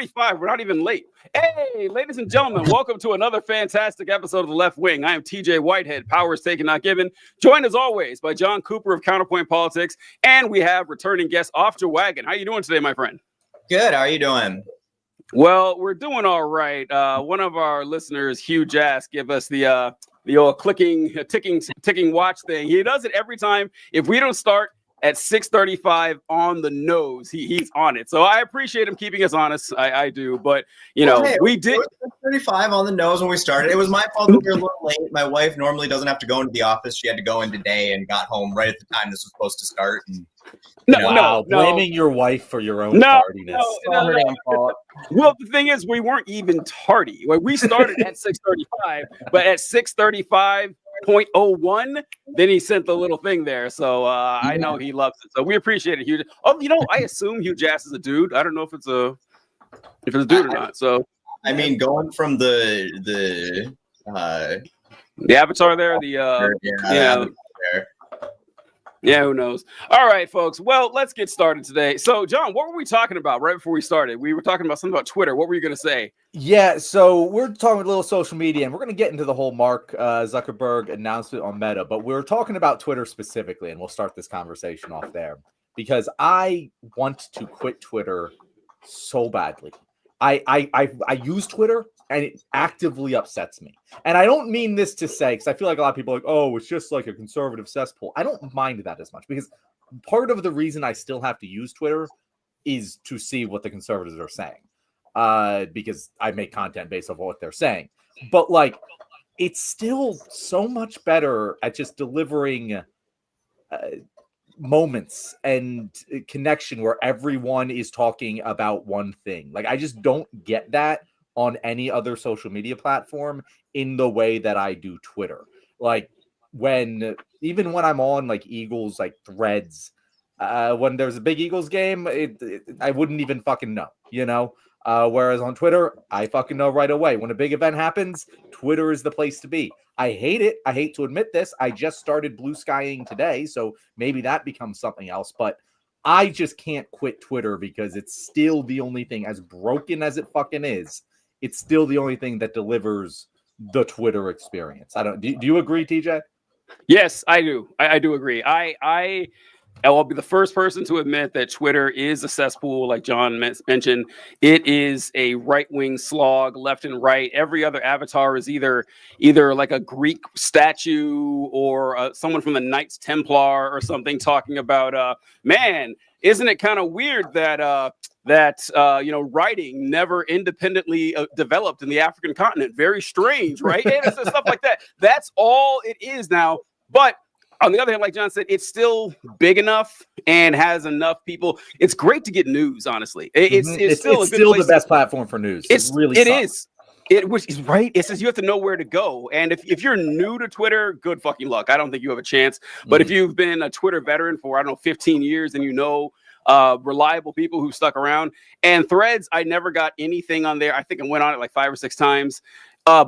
6:35. We're not even late. Hey, ladies and gentlemen, welcome to another fantastic episode of The Left Wing. I am TJ Whitehead, powers taken, not given. Joined as always by John Cooper of Counterpoint Politics, and we have returning guest Off Your Wagon. How you doing today, my friend? Good. How are you doing? Well, we're doing all right. One of our listeners, Hugh Jass, give us the old ticking watch thing. He does it every time. If we don't start at 6:35 on the nose, he's on it. So I appreciate him keeping us honest. I do. But, we did. 6:35 on the nose when we started. It was my fault that we were a little late. My wife normally doesn't have to go into the office. She had to go in today and got home right at the time this was supposed to start. And, No. Blaming your wife for your own tardiness. No. Well, the thing is, we weren't even tardy. We started at 6:35, but at 6:35.01, then he sent the little thing there. So I know he loves it. So we appreciate it, Hugh. Oh, I assume Hugh Jass is a dude. I don't know if it's a dude or not. So I mean, going from the avatar there, Yeah, who knows? All right, folks. Well, let's get started today. So, John, what were we talking about right before we started? We were talking about something about Twitter. What were you going to say? Yeah, so we're talking a little social media, and we're going to get into the whole Mark Zuckerberg announcement on Meta, but we're talking about Twitter specifically, and we'll start this conversation off there because I want to quit Twitter so badly. I use Twitter, and it actively upsets me. And I don't mean this to say, because I feel like a lot of people are like, oh, it's just like a conservative cesspool. I don't mind that as much, because part of the reason I still have to use Twitter is to see what the conservatives are saying, because I make content based on what they're saying. But it's still so much better at just delivering moments and connection where everyone is talking about one thing. I just don't get that on any other social media platform in the way that I do Twitter. Even when I'm on Eagles threads, when there's a big Eagles game, I wouldn't even fucking know, whereas on Twitter, I fucking know right away. When a big event happens, Twitter is the place to be. I hate it. I hate to admit this. I just started blue skying today, so maybe that becomes something else, but I just can't quit Twitter because it's still the only thing, as broken as it fucking is, it's still the only thing that delivers the Twitter experience. Do you agree, TJ? Yes, I do. I do agree. I'll be the first person to admit that Twitter is a cesspool, like John mentioned. It is a right-wing slog, left and right. Every other avatar is either like a Greek statue or someone from the Knights Templar or something talking about, man, isn't it kind of weird that writing never independently developed in the African continent? Very strange, right? And it's stuff like that. That's all it is now. But on the other hand, like John said, it's still big enough and has enough people. It's great to get news, honestly. It's still the best platform for news. It is. Which is right. It says you have to know where to go. And if you're new to Twitter, good fucking luck. I don't think you have a chance. But if you've been a Twitter veteran for, 15 years and reliable people who stuck around. And Threads, I never got anything on there. I think I went on it 5 or 6 times.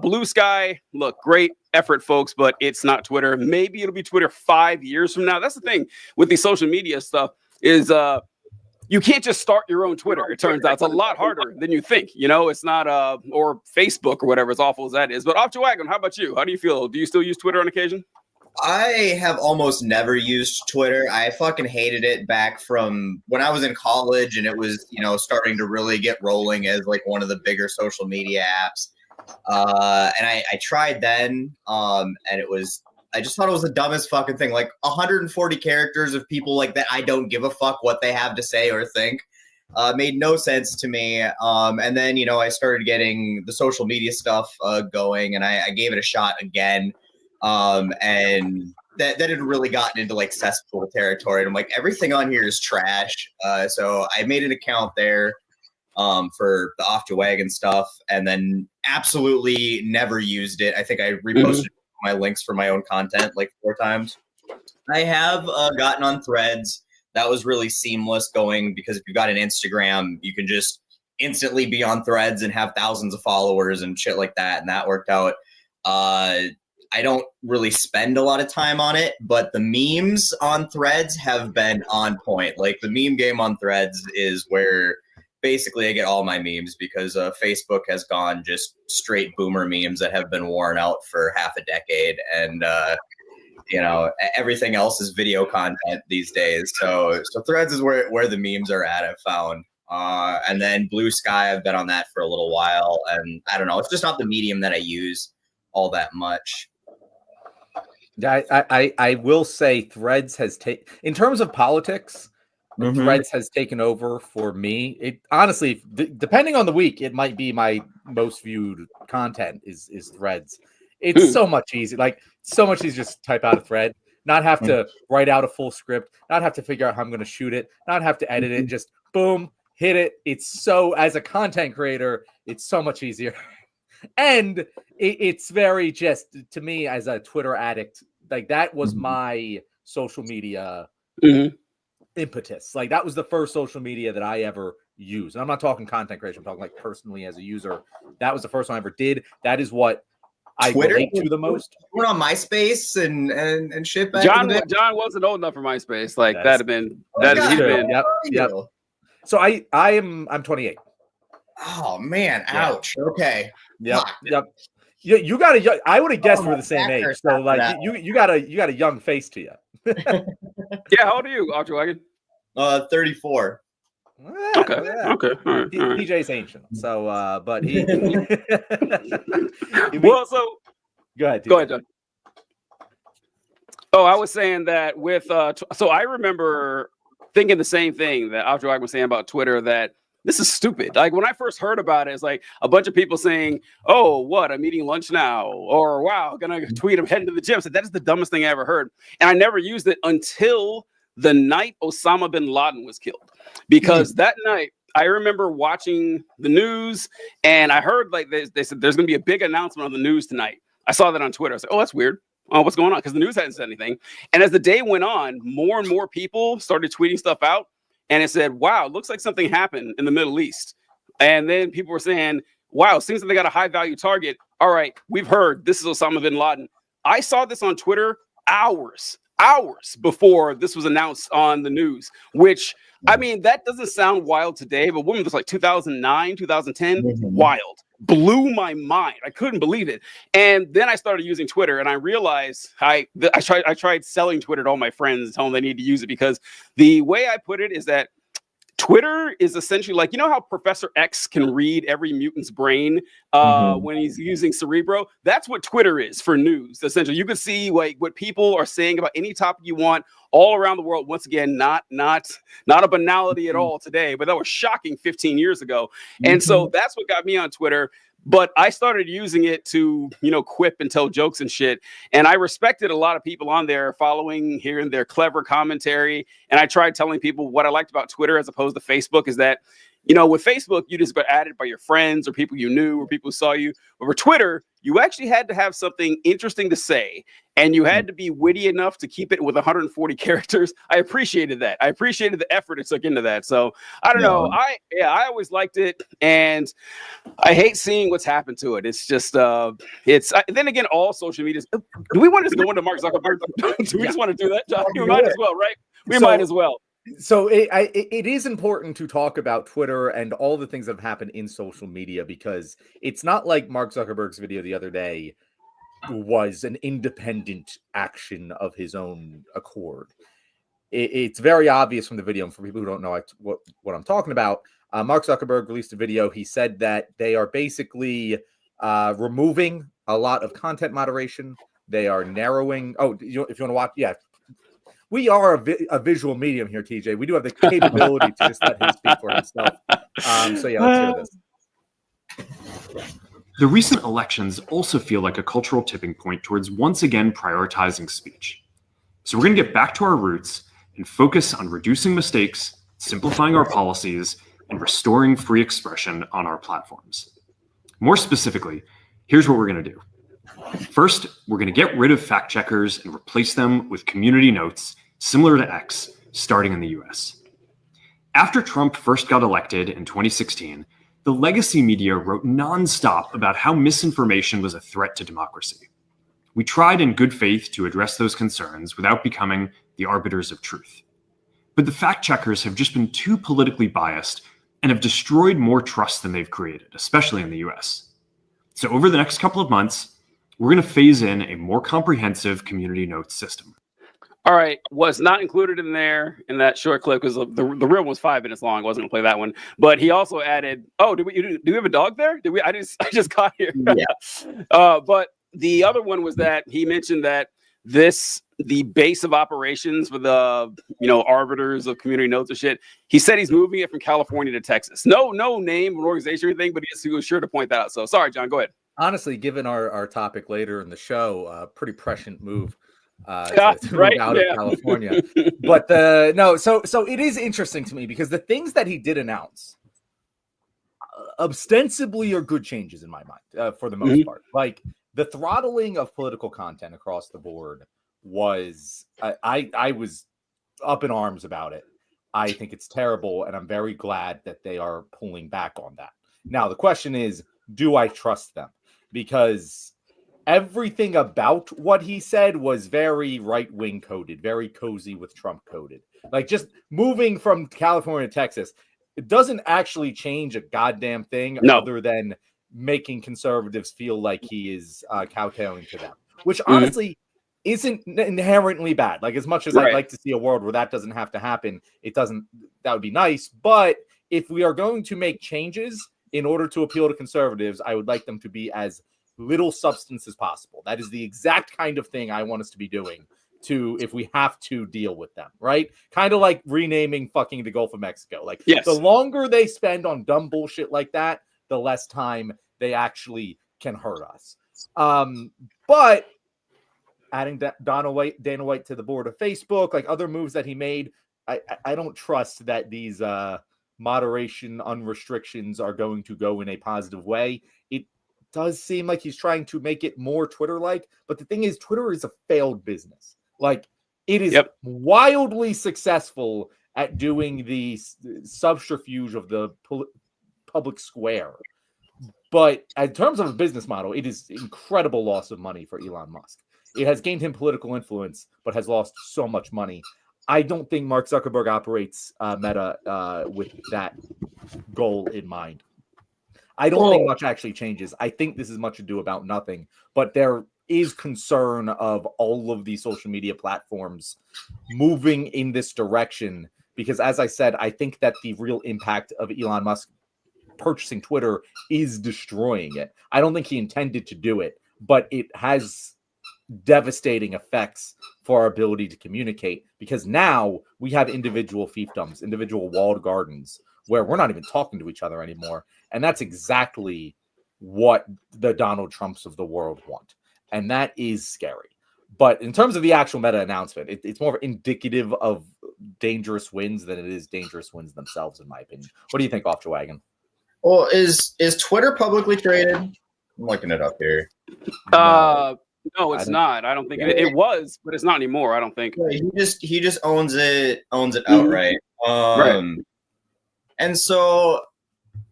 Blue Sky, look, great effort, folks, but it's not Twitter. Maybe it'll be Twitter 5 years from now. That's the thing with the social media stuff is you can't just start your own Twitter. It turns out it's a lot harder than you think. It's not or Facebook or whatever, as awful as that is. But Off Your Wagon, how about you? How do you feel? Do you still use Twitter on occasion? I have almost never used Twitter. I fucking hated it back from when I was in college and it was, starting to really get rolling as one of the bigger social media apps. And I tried then, and I just thought it was the dumbest fucking thing. 140 characters of people that I don't give a fuck what they have to say or think. Made no sense to me. And then, I started getting the social media stuff going, and I gave it a shot again. And that had really gotten into cesspool territory. And I'm everything on here is trash. So I made an account there for the Off Your Wagon stuff, and then absolutely never used it. I think I reposted my links for my own content 4 times. I have gotten on Threads. That was really seamless going, because if you've got an Instagram, you can just instantly be on Threads and have thousands of followers and shit like that, and that worked out. I don't really spend a lot of time on it, but the memes on Threads have been on point. The meme game on Threads is where basically I get all my memes because Facebook has gone just straight boomer memes that have been worn out for half a decade, and everything else is video content these days. So Threads is where the memes are at, I've found. And then Blue Sky, I've been on that for a little while, and I don't know, it's just not the medium that I use all that much. I will say Threads has taken, in terms of politics, Threads has taken over for me. It honestly, depending on the week, it might be my most viewed content is Threads. It's so much easier. Like, so much easier just type out a thread, not have to write out a full script, not have to figure out how I'm going to shoot it, not have to edit it, just boom, hit it. It's so, as a content creator, it's so much easier. And it's very, just to me as a Twitter addict, like that was my social media impetus. Like that was the first social media that I ever used. And I'm not talking content creation, I'm talking like personally as a user. That was the first one I ever did. That is what I relate to the most. We're on MySpace and shit back John in the day. John wasn't old enough for MySpace. Like that'd have been Yep. So I'm 28. Oh man, ouch. Okay. Yep. You got a. I would have guessed we're the same age. So like you got a young face to you. Yeah, how old are you, Ultra Wagon? 34. Okay. All right. DJ's ancient. So but he well, so go ahead, John. Oh, I was saying that with so I remember thinking the same thing that Ultra Wagon was saying about Twitter, that this is stupid. Like when I first heard about it, it's like a bunch of people saying, "Oh, what? I'm eating lunch now," or "Wow, gonna tweet I'm heading to the gym." So that is the dumbest thing I ever heard, and I never used it until the night Osama bin Laden was killed, because that night I remember watching the news and I heard like they said there's gonna be a big announcement on the news tonight. I saw that on Twitter. I said, "Oh, that's weird. Oh, what's going on?" Because the news hadn't said anything. And as the day went on, more and more people started tweeting stuff out. And it said, "Wow, looks like something happened in the Middle East." And then people were saying, "Wow, seems like they got a high value target. All right, we've heard this is Osama bin Laden." I saw this on Twitter hours before this was announced on the news, which, I mean, that doesn't sound wild today, but when it was like 2009, 2010, wild. Blew my mind. I couldn't believe it. And then I started using Twitter, and I realized I tried selling Twitter to all my friends, telling them they need to use it, because the way I put it is that Twitter is essentially like, you know how Professor X can read every mutant's brain when he's using Cerebro? That's what Twitter is for news. Essentially, you can see like what people are saying about any topic you want all around the world. Once again, not a banality at all today, but that was shocking 15 years ago. And so that's what got me on Twitter. But I started using it to, quip and tell jokes and shit. And I respected a lot of people on there, following, hearing their clever commentary. And I tried telling people what I liked about Twitter as opposed to Facebook is that, with Facebook, you just got added by your friends or people you knew or people who saw you. But for Twitter, you actually had to have something interesting to say. And you had to be witty enough to keep it with 140 characters. I appreciated that. I appreciated the effort it took into that. So I don't know. I always liked it. And I hate seeing what's happened to it. It's just, then again, all social media. Do we want to just go into Mark Zuckerberg? Do we just want to do that, John? We might as well, right? We might as well. So it is important to talk about Twitter and all the things that have happened in social media, because it's not like Mark Zuckerberg's video the other day was an independent action of his own accord. It's very obvious from the video, and for people who don't know what I'm talking about, Mark Zuckerberg released a video. He said that they are basically removing a lot of content moderation. They are narrowing. Oh, if you want to watch, yeah. We are a visual medium here, TJ. We do have the capability to just let him speak for himself. So yeah, let's hear this. The recent elections also feel like a cultural tipping point towards once again prioritizing speech. So we're going to get back to our roots and focus on reducing mistakes, simplifying our policies, and restoring free expression on our platforms. More specifically, here's what we're going to do. First, we're going to get rid of fact checkers and replace them with community notes similar to X, starting in the US. After Trump first got elected in 2016, the legacy media wrote nonstop about how misinformation was a threat to democracy. We tried in good faith to address those concerns without becoming the arbiters of truth. But the fact checkers have just been too politically biased and have destroyed more trust than they've created, especially in the US. So over the next couple of months, we're going to phase in a more comprehensive community notes system. All right, was not included in there in that short clip because the real one was 5 minutes long. I wasn't gonna play that one, but he also added, "Oh, do we have a dog there? Did we? I just got here." Yeah. But the other one was that he mentioned that the base of operations for the arbiters of community notes and shit. He said he's moving it from California to Texas. No name or organization or anything, but he was sure to point that out. So sorry, John, go ahead. Honestly, given our topic later in the show, pretty prescient move. To move out of California. But so it is interesting to me because the things that he did announce ostensibly are good changes in my mind for the most part. Like the throttling of political content across the board was I was up in arms about it. I think it's terrible, and I'm very glad that they are pulling back on that. Now the question is, do I trust them? Because everything about what he said was very right-wing coded, very cozy with Trump coded. Like just moving from California to Texas, it doesn't actually change a goddamn thing other than making conservatives feel like he is kowtowing to them, which honestly isn't inherently bad. Like as much as I'd like to see a world where that doesn't have to happen, that would be nice. But if we are going to make changes in order to appeal to conservatives, I would like them to be as little substance as possible. That is the exact kind of thing I want us to be doing if we have to deal with them, right? Kind of like renaming fucking the Gulf of Mexico. Like the longer they spend on dumb bullshit like that, the less time they actually can hurt us. But adding Dana White to the board of Facebook, like other moves that he made, I don't trust that these moderation unrestrictions are going to go in a positive way. It does seem like he's trying to make it more Twitter-like, but the thing is, Twitter is a failed business. Like it is wildly successful at doing the subterfuge of the public square. But in terms of a business model, it is incredible loss of money for Elon Musk. It has gained him political influence, but has lost so much money. I don't think Mark Zuckerberg operates Meta with that goal in mind. I don't think much actually changes. I think this is much ado about nothing, but there is concern of all of these social media platforms moving in this direction because, as I said, I think that the real impact of Elon Musk purchasing Twitter is destroying it. I don't think he intended to do it, but it has devastating effects for our ability to communicate because now we have individual fiefdoms, individual walled gardens where we're not even talking to each other anymore. And that's exactly what the Donald Trumps of the world want. And that is scary. But in terms of the actual Meta announcement, it's more indicative of dangerous wins than it is dangerous wins themselves, in my opinion. What do you think, Off the Wagon? Well, is Twitter publicly traded? I'm looking it up here. No, it's not. I don't think it was, but it's not anymore. I don't think. Yeah, he just owns it outright. Right. And so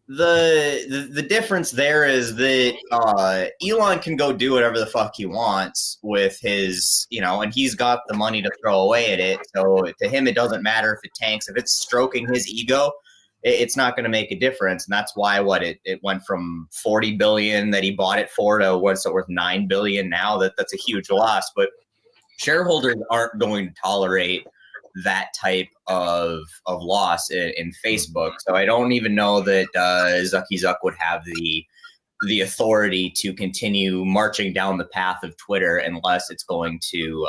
the difference there is that Elon can go do whatever the fuck he wants with his, and he's got the money to throw away at it. So to him, it doesn't matter if it tanks. If it's stroking his ego, it's not going to make a difference. And that's why it went from 40 billion that he bought it for to what's it worth, 9 billion now. That's a huge loss. But shareholders aren't going to tolerate that type of loss in Facebook. So I don't even know that Zuck would have the authority to continue marching down the path of Twitter unless it's going to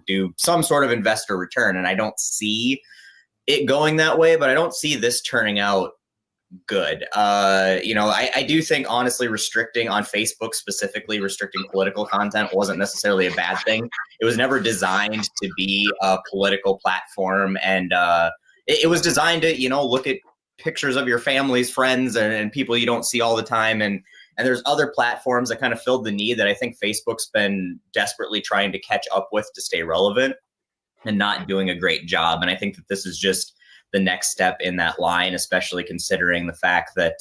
do some sort of investor return. And I don't see it going that way, but I don't see this turning out good. I do think, honestly, restricting on Facebook, specifically restricting political content, wasn't necessarily a bad thing. It was never designed to be a political platform, and it was designed to, look at pictures of your family's friends and people you don't see all the time. And there's other platforms that kind of filled the need that I think Facebook's been desperately trying to catch up with to stay relevant and not doing a great job. And I think that this is just the next step in that line, especially considering the fact that,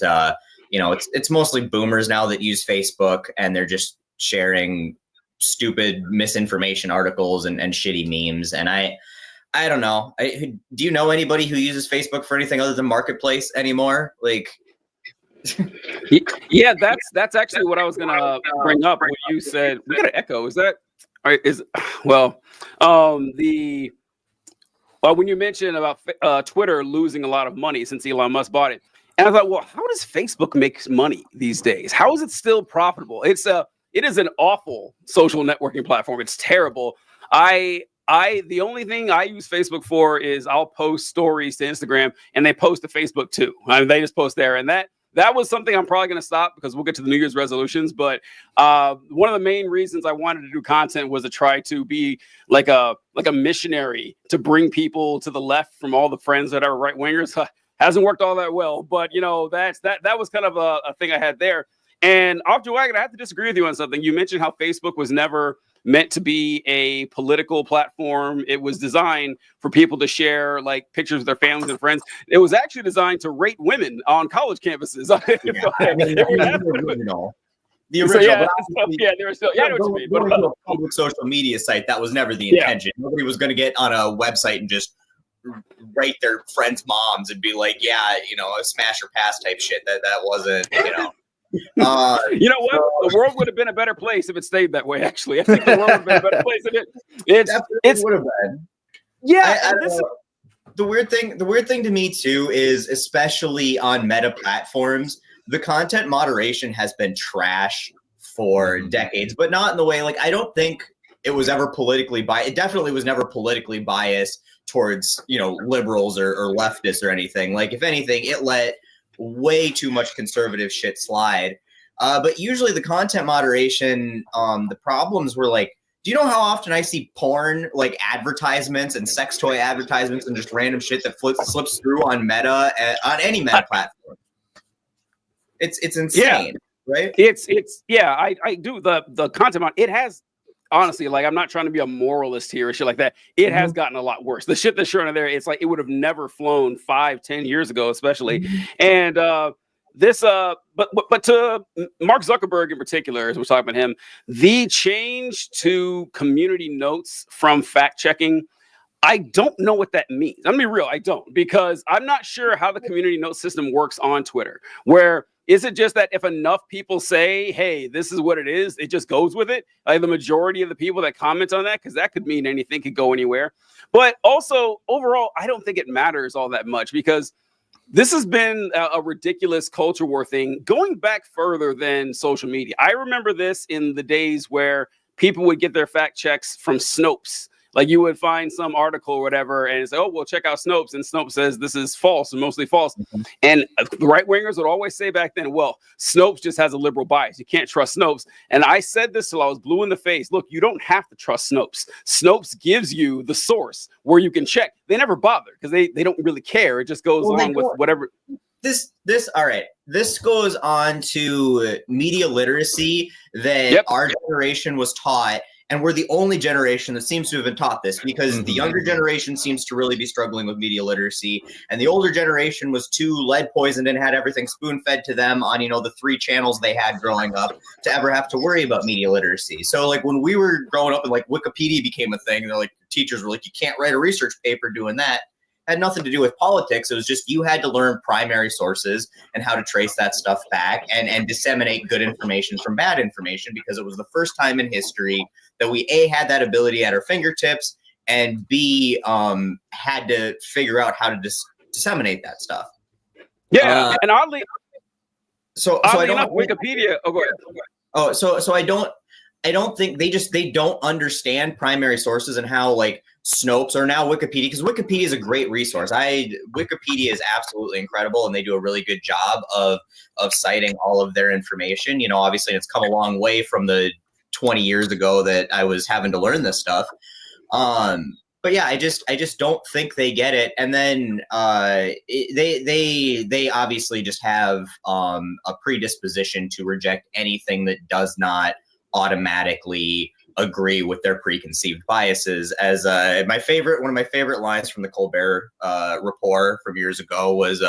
it's mostly boomers now that use Facebook, and they're just sharing stupid misinformation articles and shitty memes. And I don't know. Do you know anybody who uses Facebook for anything other than Marketplace anymore? Like, yeah, that's actually what I was gonna bring up when you said we got an echo. Is that all right? When you mentioned about Twitter losing a lot of money since Elon Musk bought it, and I thought, well, how does Facebook make money these days? How is it still profitable? It is an awful social networking platform. It's terrible. The only thing I use Facebook for is I'll post stories to Instagram, and they post to Facebook too. I mean, they just post there, and that was something I'm probably going to stop because we'll get to the New Year's resolutions. But one of the main reasons I wanted to do content was to try to be like a missionary to bring people to the left from all the friends that are right wingers. Hasn't worked all that well, but that was kind of a thing I had there. And off the wagon, I have to disagree with you on something. You mentioned how Facebook was never meant to be a political platform. It was designed for people to share like pictures of their families and friends. It was actually designed to rate women on college campuses. The original. There was still. Yeah, I know what you mean. Going to a public social media site, that was never the intention. Nobody was going to get on a website and just rate their friends' moms and be like, yeah, a smash or pass type shit. That wasn't, you know what? The world would have been a better place if it stayed that way. Actually, I think the world would have been a better place if it would have been. Yeah. The weird thing to me too is, especially on meta platforms, the content moderation has been trash for decades, but not in the way, like, I don't think it was ever politically biased. It definitely was never politically biased towards, liberals or leftists or anything. Like, if anything, it let way too much conservative shit slide. But usually the content moderation, the problems were like, do you know how often I see porn, like advertisements and sex toy advertisements and just random shit that slips through on Meta, on any Meta platform? It's insane, right? I do the content. It has, honestly, like, I'm not trying to be a moralist here or shit like that. It has gotten a lot worse. The shit that's showing on there, it's like it would have never flown 5-10 years ago, especially. And but to Mark Zuckerberg in particular, as we're talking about him, the change to community notes from fact checking, I don't know what that means. I'm gonna be real, I don't, because I'm not sure how the community note system works on Twitter. Where is it just that if enough people say, hey, this is what it is, it just goes with it? Like the majority of the people that comment on that, because that could mean anything could go anywhere. But also, overall, I don't think it matters all that much, because this has been a ridiculous culture war thing going back further than social media. I remember this in the days where people would get their fact checks from Snopes. Like, you would find some article or whatever and say, oh, well, check out Snopes. And Snopes says this is false and mostly false. And the right wingers would always say back then, well, Snopes just has a liberal bias. You can't trust Snopes. And I said this till I was blue in the face. Look, you don't have to trust Snopes. Snopes gives you the source where you can check. They never bother because they don't really care. It just goes along with whatever. All right. This goes on to media literacy that our generation was taught. And we're the only generation that seems to have been taught this, because the younger generation seems to really be struggling with media literacy. And the older generation was too lead poisoned and had everything spoon fed to them on, the 3 channels they had growing up to ever have to worry about media literacy. So like when we were growing up and like Wikipedia became a thing, they're like, teachers were like, you can't write a research paper doing that. It had nothing to do with politics. It was just you had to learn primary sources and how to trace that stuff back and disseminate good information from bad information, because it was the first time in history that we A, had that ability at our fingertips, and B, had to figure out how to disseminate that stuff. Yeah, and oddly I don't enough, Wikipedia. Oh, go ahead. Oh, so I don't think they don't understand primary sources and how like Snopes or now Wikipedia, because Wikipedia is a great resource. Wikipedia is absolutely incredible, and they do a really good job of citing all of their information. Obviously it's come a long way from the 20 years ago that I was having to learn this stuff. But yeah, I just don't think they get it. And then they obviously just have a predisposition to reject anything that does not automatically agree with their preconceived biases. As one of my favorite lines from the Colbert Report from years ago was,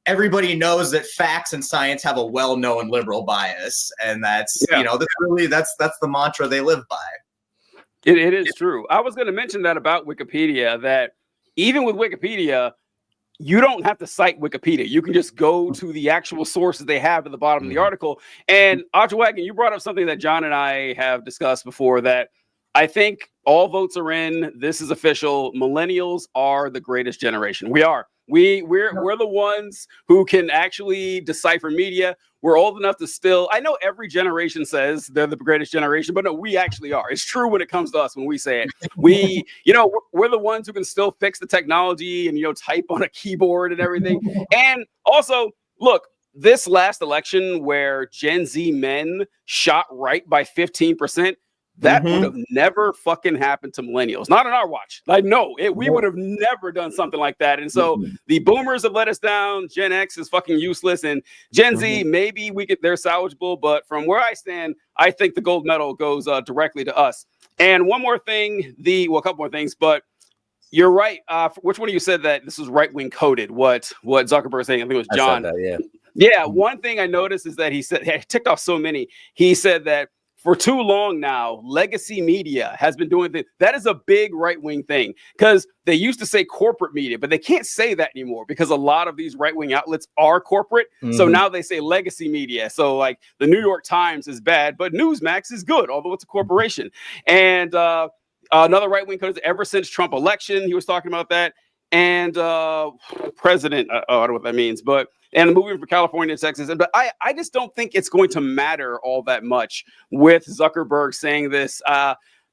everybody knows that facts and science have a well-known liberal bias, and that's that's the mantra they live by. It is true. I was going to mention that about Wikipedia, that even with Wikipedia, you don't have to cite Wikipedia. You can just go to the actual sources they have at the bottom of the article. And Wagon, you brought up something that John and I have discussed before, that I think all votes are in. This is official. Millennials are the greatest generation. We are. We're the ones who can actually decipher media. We're old enough to still, I know every generation says they're the greatest generation, but no, we actually are. It's true when it comes to us when we say it. We're the ones who can still fix the technology and, type on a keyboard and everything. And also, look, this last election where Gen Z men shot right by 15%, that would have never fucking happened to millennials. Not on our watch. Like, no, we would have never done something like that. And so the boomers have let us down. Gen X is fucking useless. And Gen Z, maybe they're salvageable. But from where I stand, I think the gold medal goes directly to us. And one more thing, a couple more things, but you're right. Which one of you said that this was right-wing coded? What Zuckerberg saying? I think it was John. I said that, Yeah. One thing I noticed is that he ticked off so many. He said that for too long now, legacy media has been doing things. That is a big right-wing thing, because they used to say corporate media, but they can't say that anymore because a lot of these right-wing outlets are corporate. So now they say legacy media. So like the New York Times is bad, but Newsmax is good, although it's a corporation. And another right-wing code is ever since Trump election, he was talking about that. And president, I don't know what that means, but and moving from California to Texas. But I just don't think it's going to matter all that much with Zuckerberg saying this,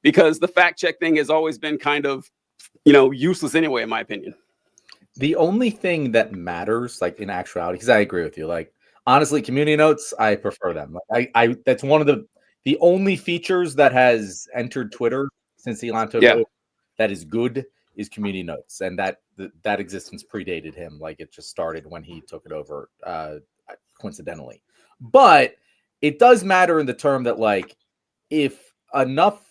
because the fact check thing has always been kind of, useless anyway, in my opinion. The only thing that matters, like in actuality, because I agree with you, like honestly, community notes, I prefer them. I that's one of the only features that has entered Twitter since Elon took over that is good is community notes, and that existence predated him. Like it just started when he took it over, coincidentally. But it does matter in the term that, like, if enough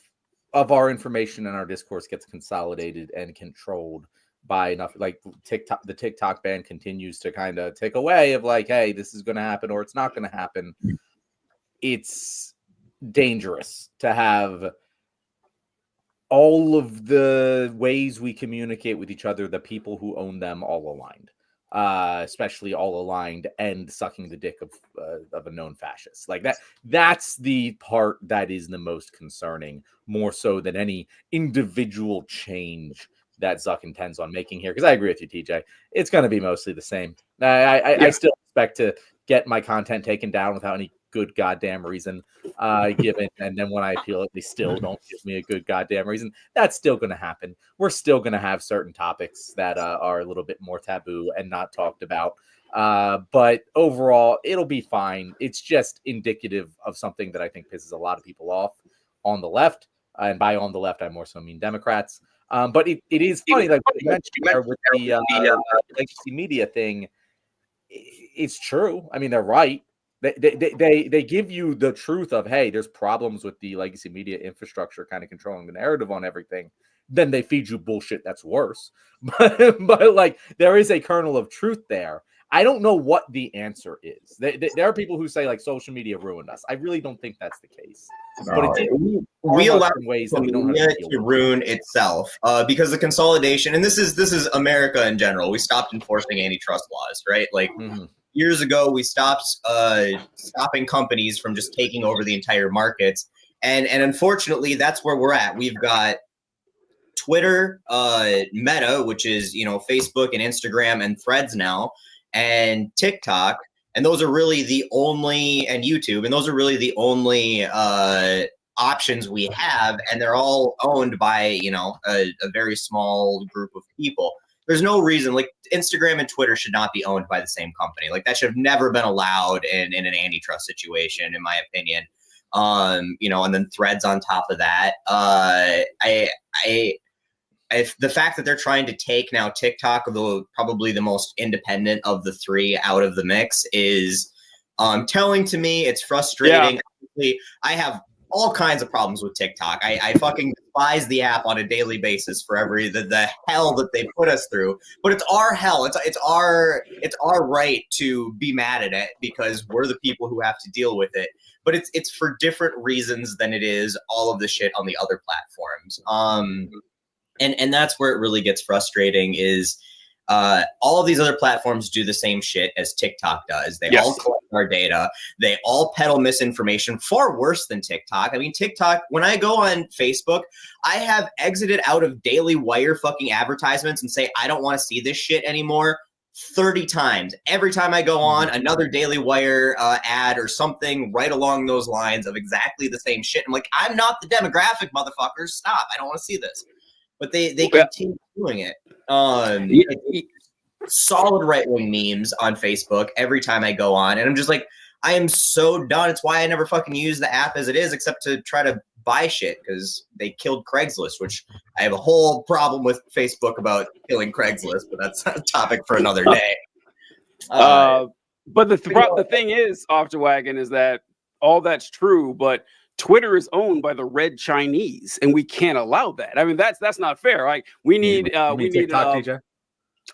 of our information and our discourse gets consolidated and controlled by enough, like the TikTok ban continues to kind of take away of like, hey, this is going to happen or it's not going to happen. It's dangerous to have all of the ways we communicate with each other, the people who own them, all aligned, especially all aligned and sucking the dick of a known fascist. Like that's the part that is the most concerning, more so than any individual change that Zuck intends on making here. Because I agree with you, TJ. It's going to be mostly the same. I still expect to get my content taken down without any good goddamn reason given, and then when I appeal it, they still don't give me a good goddamn reason. That's still going to happen. We're still going to have certain topics that are a little bit more taboo and not talked about, but overall it'll be fine. It's just indicative of something that I think pisses a lot of people off on the left, and by on the left I more so mean Democrats. But it is funny, like what you mentioned there with the legacy media thing. It's true. I mean, they're right. They give you the truth of, hey, there's problems with the legacy media infrastructure kind of controlling the narrative on everything. Then they feed you bullshit that's worse. But like there is a kernel of truth there. I don't know what the answer is. There are people who say like social media ruined us. I really don't think that's the case. No, but we allow ways that we don't have to ruin itself because the consolidation, and this is America in general. We stopped enforcing antitrust laws, right? Like years ago, we stopped stopping companies from just taking over the entire markets, and unfortunately, that's where we're at. We've got Twitter, Meta, which is Facebook and Instagram and Threads now, and TikTok. And those are really the only, and YouTube, and those are really the only options we have. And they're all owned by, a very small group of people. There's no reason, like Instagram and Twitter should not be owned by the same company. Like that should have never been allowed in an antitrust situation, in my opinion. And then Threads on top of that. If the fact that they're trying to take now TikTok, probably the most independent of the three, out of the mix is telling to me. It's frustrating. Yeah. I have all kinds of problems with TikTok. I fucking despise the app on a daily basis for the hell that they put us through. But it's our hell. It's our right to be mad at it because we're the people who have to deal with it. But it's for different reasons than it is all of the shit on the other platforms. And that's where it really gets frustrating is all of these other platforms do the same shit as TikTok does. They all collect our data. They all peddle misinformation far worse than TikTok. I mean, TikTok, when I go on Facebook, I have exited out of Daily Wire fucking advertisements and say, I don't want to see this shit anymore 30 times. Every time I go on, another Daily Wire ad or something right along those lines of exactly the same shit. I'm like, I'm not the demographic, motherfuckers. Stop. I don't want to see this. But they continue doing it. Solid right-wing memes on Facebook every time I go on. And I'm just like, I am so done. It's why I never fucking use the app as it is, except to try to buy shit because they killed Craigslist, which I have a whole problem with Facebook about killing Craigslist, but that's a topic for another day. But the thing is, Off the Wagon, is that all that's true, but Twitter is owned by the Red Chinese, and we can't allow that. I mean, that's not fair. Like we need TikTok, TJ?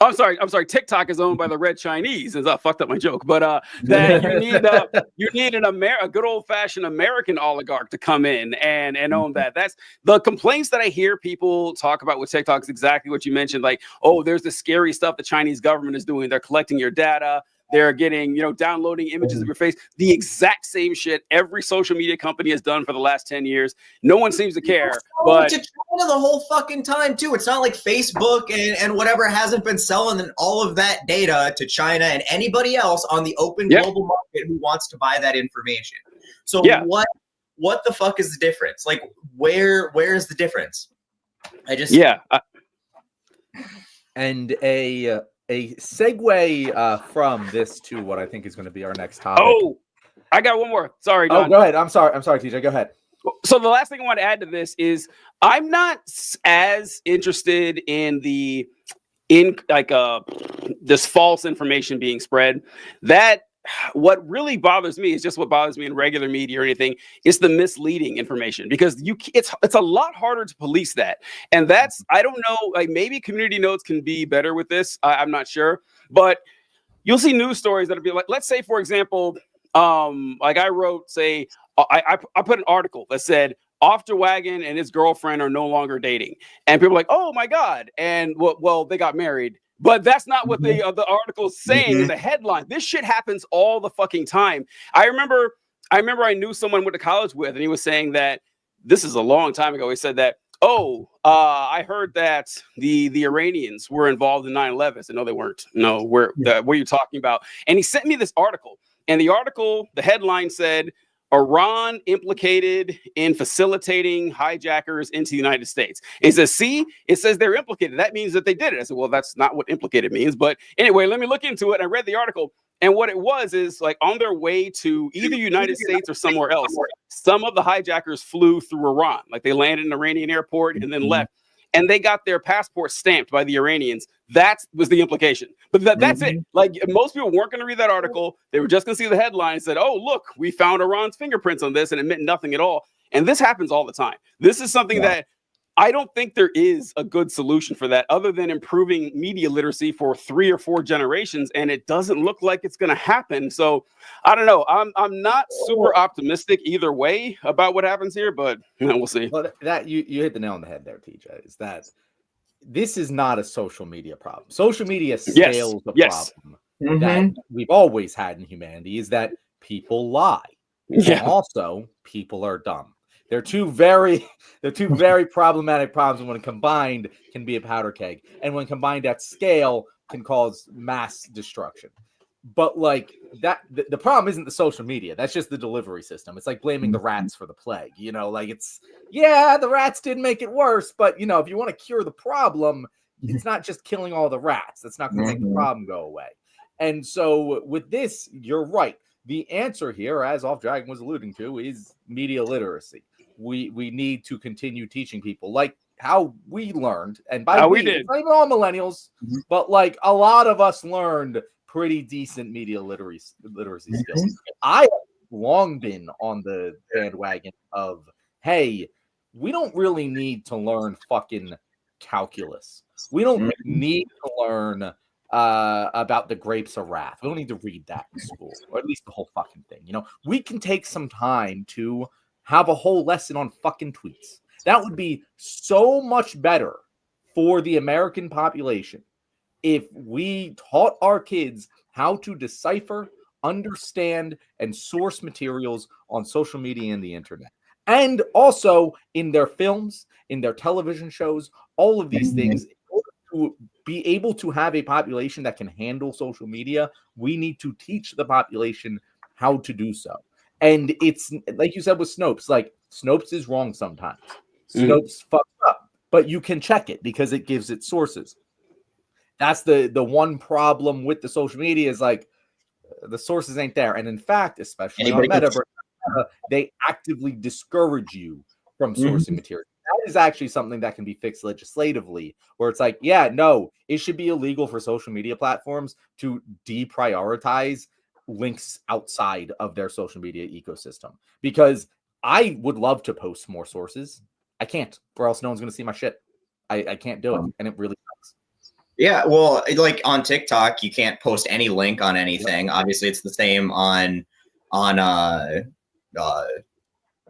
I'm sorry. TikTok is owned by the Red Chinese. I fucked up my joke, but that you need a good old fashioned American oligarch to come in and own that. That's the complaints that I hear people talk about with TikTok is exactly what you mentioned. Like, oh, there's the scary stuff the Chinese government is doing. They're collecting your data. They're getting, downloading images of your face. The exact same shit every social media company has done for the last 10 years. No one seems to care. But to China the whole fucking time, too. It's not like Facebook and whatever hasn't been selling all of that data to China and anybody else on the open global market who wants to buy that information. So what the fuck is the difference? Like, where is the difference? And a segue from this to what I think is going to be our next topic. Oh, I got one more. Sorry, Don. Oh, go ahead. I'm sorry, TJ. Go ahead. So the last thing I want to add to this is I'm not as interested in this false information being spread. That what really bothers me is just what bothers me in regular media or anything. It's the misleading information because it's a lot harder to police that. And that's, I don't know, like maybe community notes can be better with this. I'm not sure, but you'll see news stories that'll be like, let's say, for example, like I wrote, say, I put an article that said Off the Wagon and his girlfriend are no longer dating. And people are like, oh my God. And well, they got married. But that's not what the article's saying in the headline. This shit happens all the fucking time. I remember I knew someone I went to college with, and he was saying that this is a long time ago. He said that, I heard that the Iranians were involved in 9/11. I said, no, they weren't. No, what are you talking about? And he sent me this article. And the article, the headline said, Iran implicated in facilitating hijackers into the United States. It says, see, it says they're implicated. That means that they did it. I said, well, that's not what implicated means. But anyway, let me look into it. I read the article. And what it was is like on their way to either United States or somewhere else, some of the hijackers flew through Iran. Like they landed in an Iranian airport and then left. And they got their passport stamped by the Iranians. That was the implication. But that's it. Like most people weren't going to read that article. They were just going to see the headline and said, oh, look, we found Iran's fingerprints on this, and it meant nothing at all. And this happens all the time. This is something that I don't think there is a good solution for that other than improving media literacy for 3 or 4 generations. And it doesn't look like it's going to happen. So I don't know. I'm not super optimistic either way about what happens here, but we'll see. Well, that you hit the nail on the head there, TJ, is that this is not a social media problem. Social media scales the problem that we've always had in humanity is that people lie. And also, people are dumb. They're two very problematic problems. When combined, can be a powder keg, and when combined at scale, can cause mass destruction. But like that, the problem isn't the social media. That's just the delivery system. It's like blaming the rats for the plague. Like the rats did make it worse, but if you want to cure the problem, it's not just killing all the rats. That's not going to make the problem go away. And so with this, you're right. The answer here, as Off Dragon was alluding to, is media literacy. We need to continue teaching people like how we learned, and by we did, not even all millennials, but like a lot of us learned pretty decent media literacy skills. I long been on the bandwagon of, hey, we don't really need to learn fucking calculus. We don't need to learn about the grapes of wrath. We don't need to read that in school, or at least the whole fucking thing. We can take some time to have a whole lesson on fucking tweets. That would be so much better for the American population if we taught our kids how to decipher, understand, and source materials on social media and the internet. And also in their films, in their television shows, all of these things. In order to be able to have a population that can handle social media, we need to teach the population how to do so. And it's like you said with Snopes, like Snopes is wrong sometimes. Snopes fucks up, but you can check it because it gives it sources. That's the one problem with the social media is like the sources ain't there. And in fact, especially on Meta, they actively discourage you from sourcing material. That is actually something that can be fixed legislatively, where it's like, yeah, no, it should be illegal for social media platforms to deprioritize links outside of their social media ecosystem. Because I would love to post more sources. I can't, or else no one's going to see my shit. I can't do it, and it really sucks. Yeah, well, like on TikTok, you can't post any link on anything. Obviously, it's the same on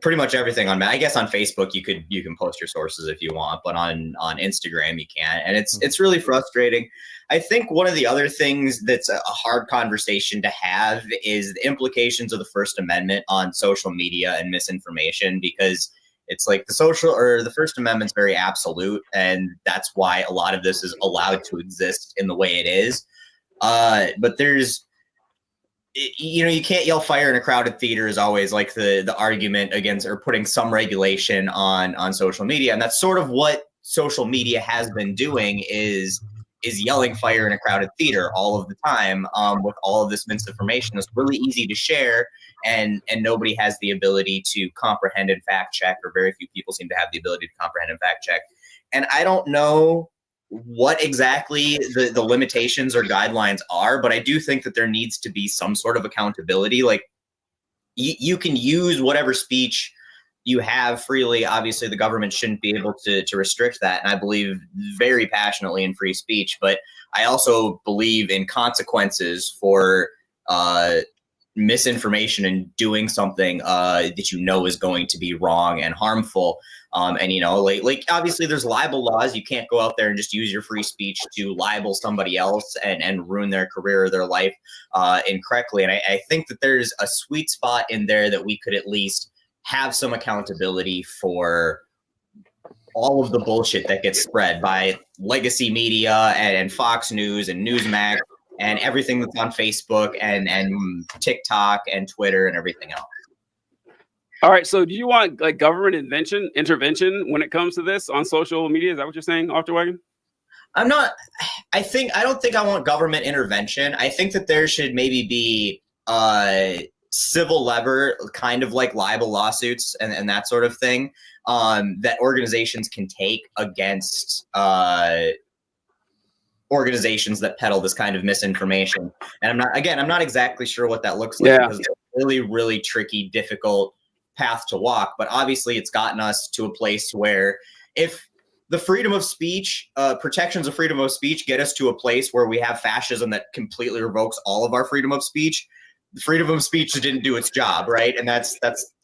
pretty much everything on. I guess on Facebook you can post your sources if you want, but on Instagram you can't, and it's really frustrating. I think one of the other things that's a hard conversation to have is the implications of the First Amendment on social media and misinformation, because it's like the First Amendment's very absolute, and that's why a lot of this is allowed to exist in the way it is. But there's, you can't yell fire in a crowded theater is always like the argument against or putting some regulation on social media. And that's sort of what social media has been doing is yelling fire in a crowded theater all of the time, with all of this misinformation. It's really easy to share, and nobody has the ability to comprehend and fact check, or very few people seem to have the ability to comprehend and fact check. And I don't know what exactly the limitations or guidelines are, but I do think that there needs to be some sort of accountability. Like you can use whatever speech you have freely. Obviously the government shouldn't be able to restrict that. And I believe very passionately in free speech, but I also believe in consequences for misinformation and doing something that is going to be wrong and harmful. And like obviously there's libel laws. You can't go out there and just use your free speech to libel somebody else and ruin their career or their life incorrectly. And I think that there's a sweet spot in there that we could at least have some accountability for all of the bullshit that gets spread by legacy media and Fox News and Newsmax and everything that's on Facebook and TikTok and Twitter and everything else. All right. So do you want like government intervention when it comes to this on social media? Is that what you're saying, Afterwagon? I don't think I want government intervention. I think that there should maybe be civil lever, kind of like libel lawsuits and that sort of thing, that organizations can take against organizations that peddle this kind of misinformation. And I'm not exactly sure what that looks like, because it's a really, really tricky, difficult path to walk. But obviously it's gotten us to a place where if the freedom of speech, protections of freedom of speech get us to a place where we have fascism that completely revokes all of our freedom of speech, the freedom of speech didn't do its job, right? And that's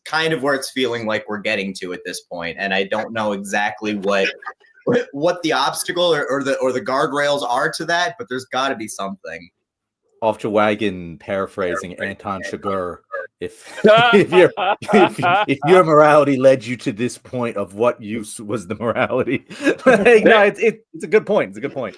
kind of where it's feeling like we're getting to at this point. And I don't know exactly what the obstacle or the guardrails are to that, but there's got to be something. Off your wagon, paraphrasing Anton Chigurh. If your morality led you to this point, of what use was the morality? No, it's a good point. It's a good point.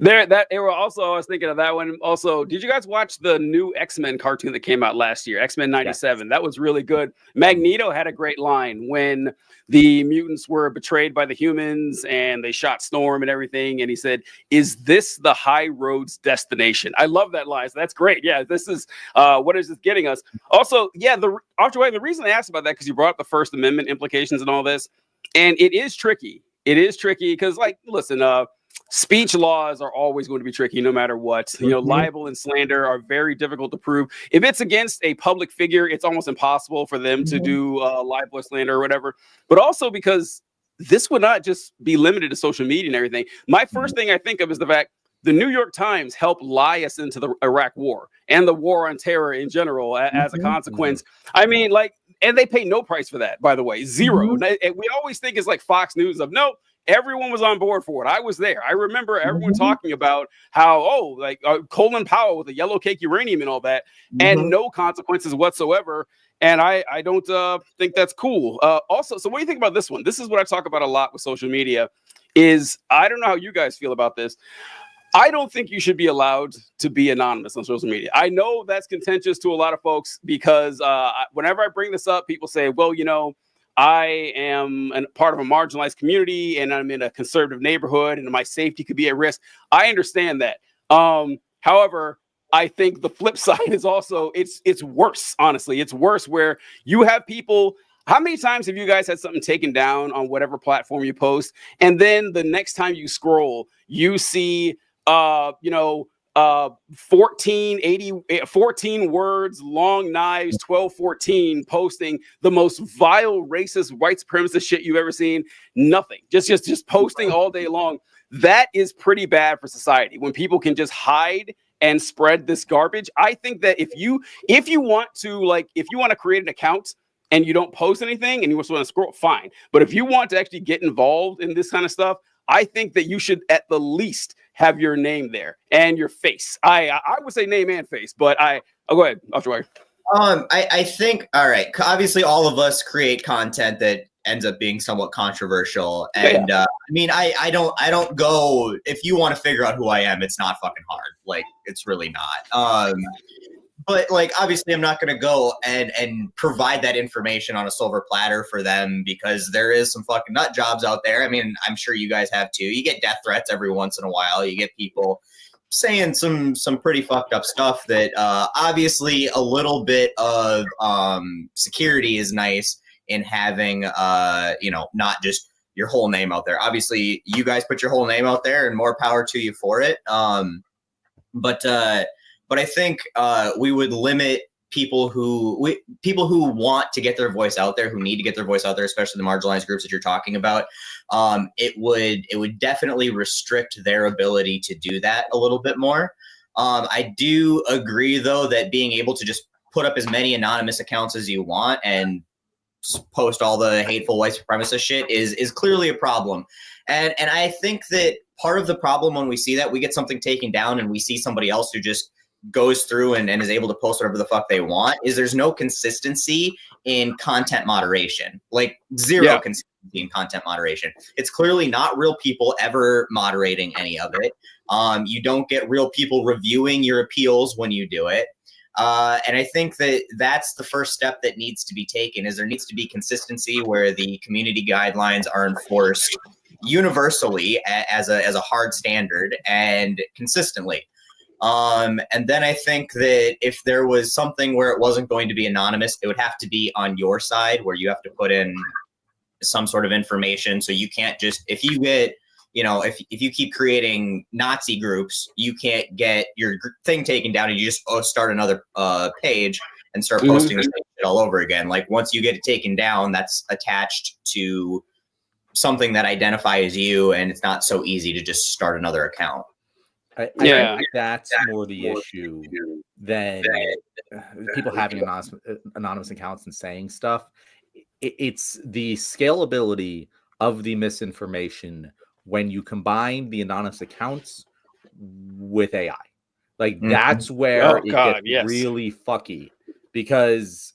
I was thinking of that one. Also, did you guys watch the new X-Men cartoon that came out last year, X-Men 97? Yes. That was really good. Magneto had a great line when the mutants were betrayed by the humans and they shot Storm and everything. And he said, "Is this the high road's destination?" I love that line. So that's great. Yeah, this is what is this getting us? Also, yeah, the reason I asked about that, because you brought up the First Amendment implications and all this, and it is tricky. It is tricky because, like, listen, speech laws are always going to be tricky no matter what. You know, libel and slander are very difficult to prove. If it's against a public figure, it's almost impossible for them to do libel or slander or whatever. But also because this would not just be limited to social media and everything. My first thing I think of is the fact the New York Times helped lie us into the Iraq war and the war on terror in general as a consequence. I mean, like, and they pay no price for that, by the way, zero. And we always think it's like Fox News of no, everyone was on board for it. I was there. I remember everyone talking about how, Colin Powell with the yellow cake uranium and all that, and no consequences whatsoever. And I don't think that's cool. Also, so what do you think about this one? This is what I talk about a lot with social media is I don't know how you guys feel about this. I don't think you should be allowed to be anonymous on social media. I know that's contentious to a lot of folks because whenever I bring this up, people say, well, you know, I am part of a marginalized community and I'm in a conservative neighborhood and my safety could be at risk. I understand that. However, I think the flip side is also it's worse. Honestly, it's worse where you have people. How many times have you guys had something taken down on whatever platform you post, and then the next time you scroll, you see 14 words, long knives, 1214 posting the most vile, racist, white supremacist shit you've ever seen. Nothing. Just posting all day long. That is pretty bad for society when people can just hide and spread this garbage. I think that if you want to create an account and you don't post anything and you just want to scroll, fine. But if you want to actually get involved in this kind of stuff, I think that you should at the least have your name there and your face. I would say name and face, but go ahead, Ultra. I think, all right, obviously all of us create content that ends up being somewhat controversial. And I mean, I don't go, if you want to figure out who I am, it's not fucking hard. Like, it's really not. But like, obviously I'm not going to go and provide that information on a silver platter for them because there is some fucking nut jobs out there. I mean, I'm sure you guys have too. You get death threats every once in a while. You get people saying some pretty fucked up stuff that obviously a little bit of security is nice in having, not just your whole name out there. Obviously you guys put your whole name out there and more power to you for it. But I think we would limit people who want to get their voice out there, who need to get their voice out there, especially the marginalized groups that you're talking about. It would definitely restrict their ability to do that a little bit more. I do agree, though, that being able to just put up as many anonymous accounts as you want and post all the hateful white supremacist shit is clearly a problem. And I think that part of the problem when we see that, we get something taken down and we see somebody else who just goes through and is able to post whatever the fuck they want, is there's no consistency in content moderation, like zero consistency in content moderation. It's clearly not real people ever moderating any of it. You don't get real people reviewing your appeals when you do it. And I think that that's the first step that needs to be taken, is there needs to be consistency where the community guidelines are enforced universally as a hard standard and consistently. And then I think that if there was something where it wasn't going to be anonymous, it would have to be on your side where you have to put in some sort of information. So you can't just, if you get, if you keep creating Nazi groups, you can't get your thing taken down and you just start another page and start posting the same shit all over again. Like once you get it taken down, that's attached to something that identifies you, and it's not so easy to just start another account. I think that's more the issue than people having anonymous accounts and saying stuff. It's the scalability of the misinformation when you combine the anonymous accounts with AI. Like that's where it gets really fucky, because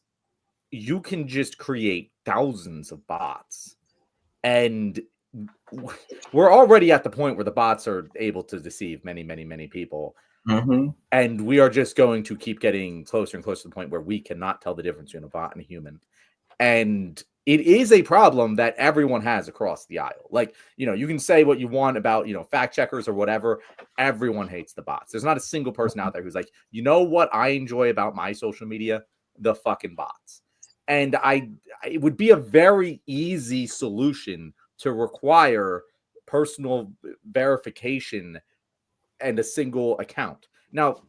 you can just create thousands of bots, and we're already at the point where the bots are able to deceive many, many, many people. And we are just going to keep getting closer and closer to the point where we cannot tell the difference between a bot and a human. And it is a problem that everyone has across the aisle. Like, you can say what you want about, fact checkers or whatever. Everyone hates the bots. There's not a single person out there who's like, you know what I enjoy about my social media? The fucking bots. And it would be a very easy solution to require personal verification and a single account. Now,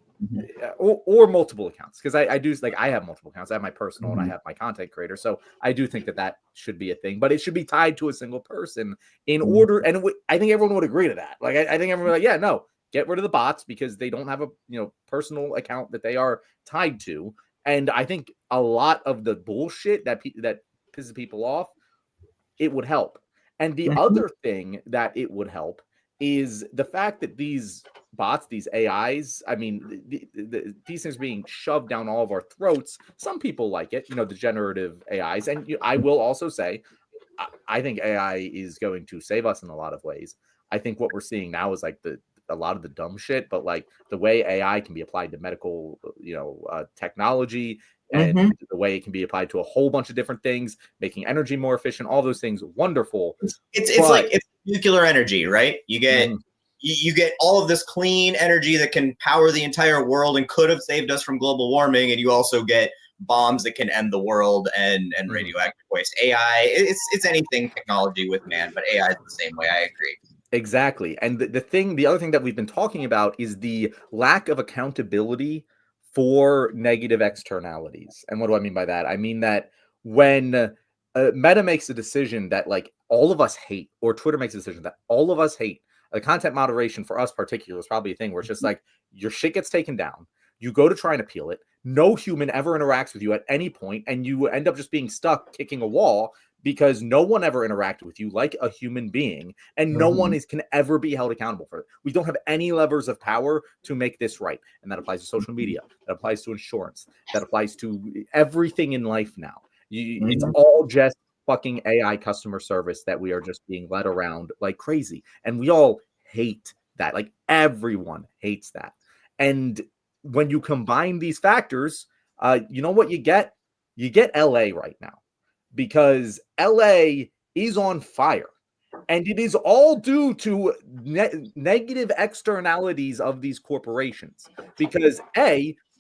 or multiple accounts, because I do, like, I have multiple accounts. I have my personal and I have my content creator. So I do think that should be a thing, but it should be tied to a single person in order. And I think everyone would agree to that. Like, I think everyone would be like, yeah, no, get rid of the bots because they don't have a personal account that they are tied to. And I think a lot of the bullshit that pisses people off, it would help. And the other thing that it would help is the fact that these bots, these AIs, I mean, these things being shoved down all of our throats. Some people like it, the generative AIs. And I will also say, I think AI is going to save us in a lot of ways. I think what we're seeing now is like a lot of the dumb shit, but like the way AI can be applied to medical, technology, and the way it can be applied to a whole bunch of different things, making energy more efficient, all those things, wonderful. It's nuclear energy, right? You get you get all of this clean energy that can power the entire world and could have saved us from global warming, and you also get bombs that can end the world and radioactive waste. AI, it's anything technology with man, but AI is the same way. I agree. Exactly. And the other thing that we've been talking about is the lack of accountability for negative externalities. And what do I mean by that? I mean that when Meta makes a decision that like all of us hate, or Twitter makes a decision that all of us hate, the content moderation for us particular is probably a thing where it's just like your shit gets taken down. You go to try and appeal it. No human ever interacts with you at any point, and you end up just being stuck kicking a wall because no one ever interacted with you like a human being, and no one can ever be held accountable for it. We don't have any levers of power to make this right. And that applies to social media. That applies to insurance. That applies to everything in life now. It's all just fucking AI customer service that we are just being led around like crazy. And we all hate that. Like everyone hates that. And when you combine these factors, you know what you get? You get LA right now, because LA is on fire, and it is all due to negative externalities of these corporations. Because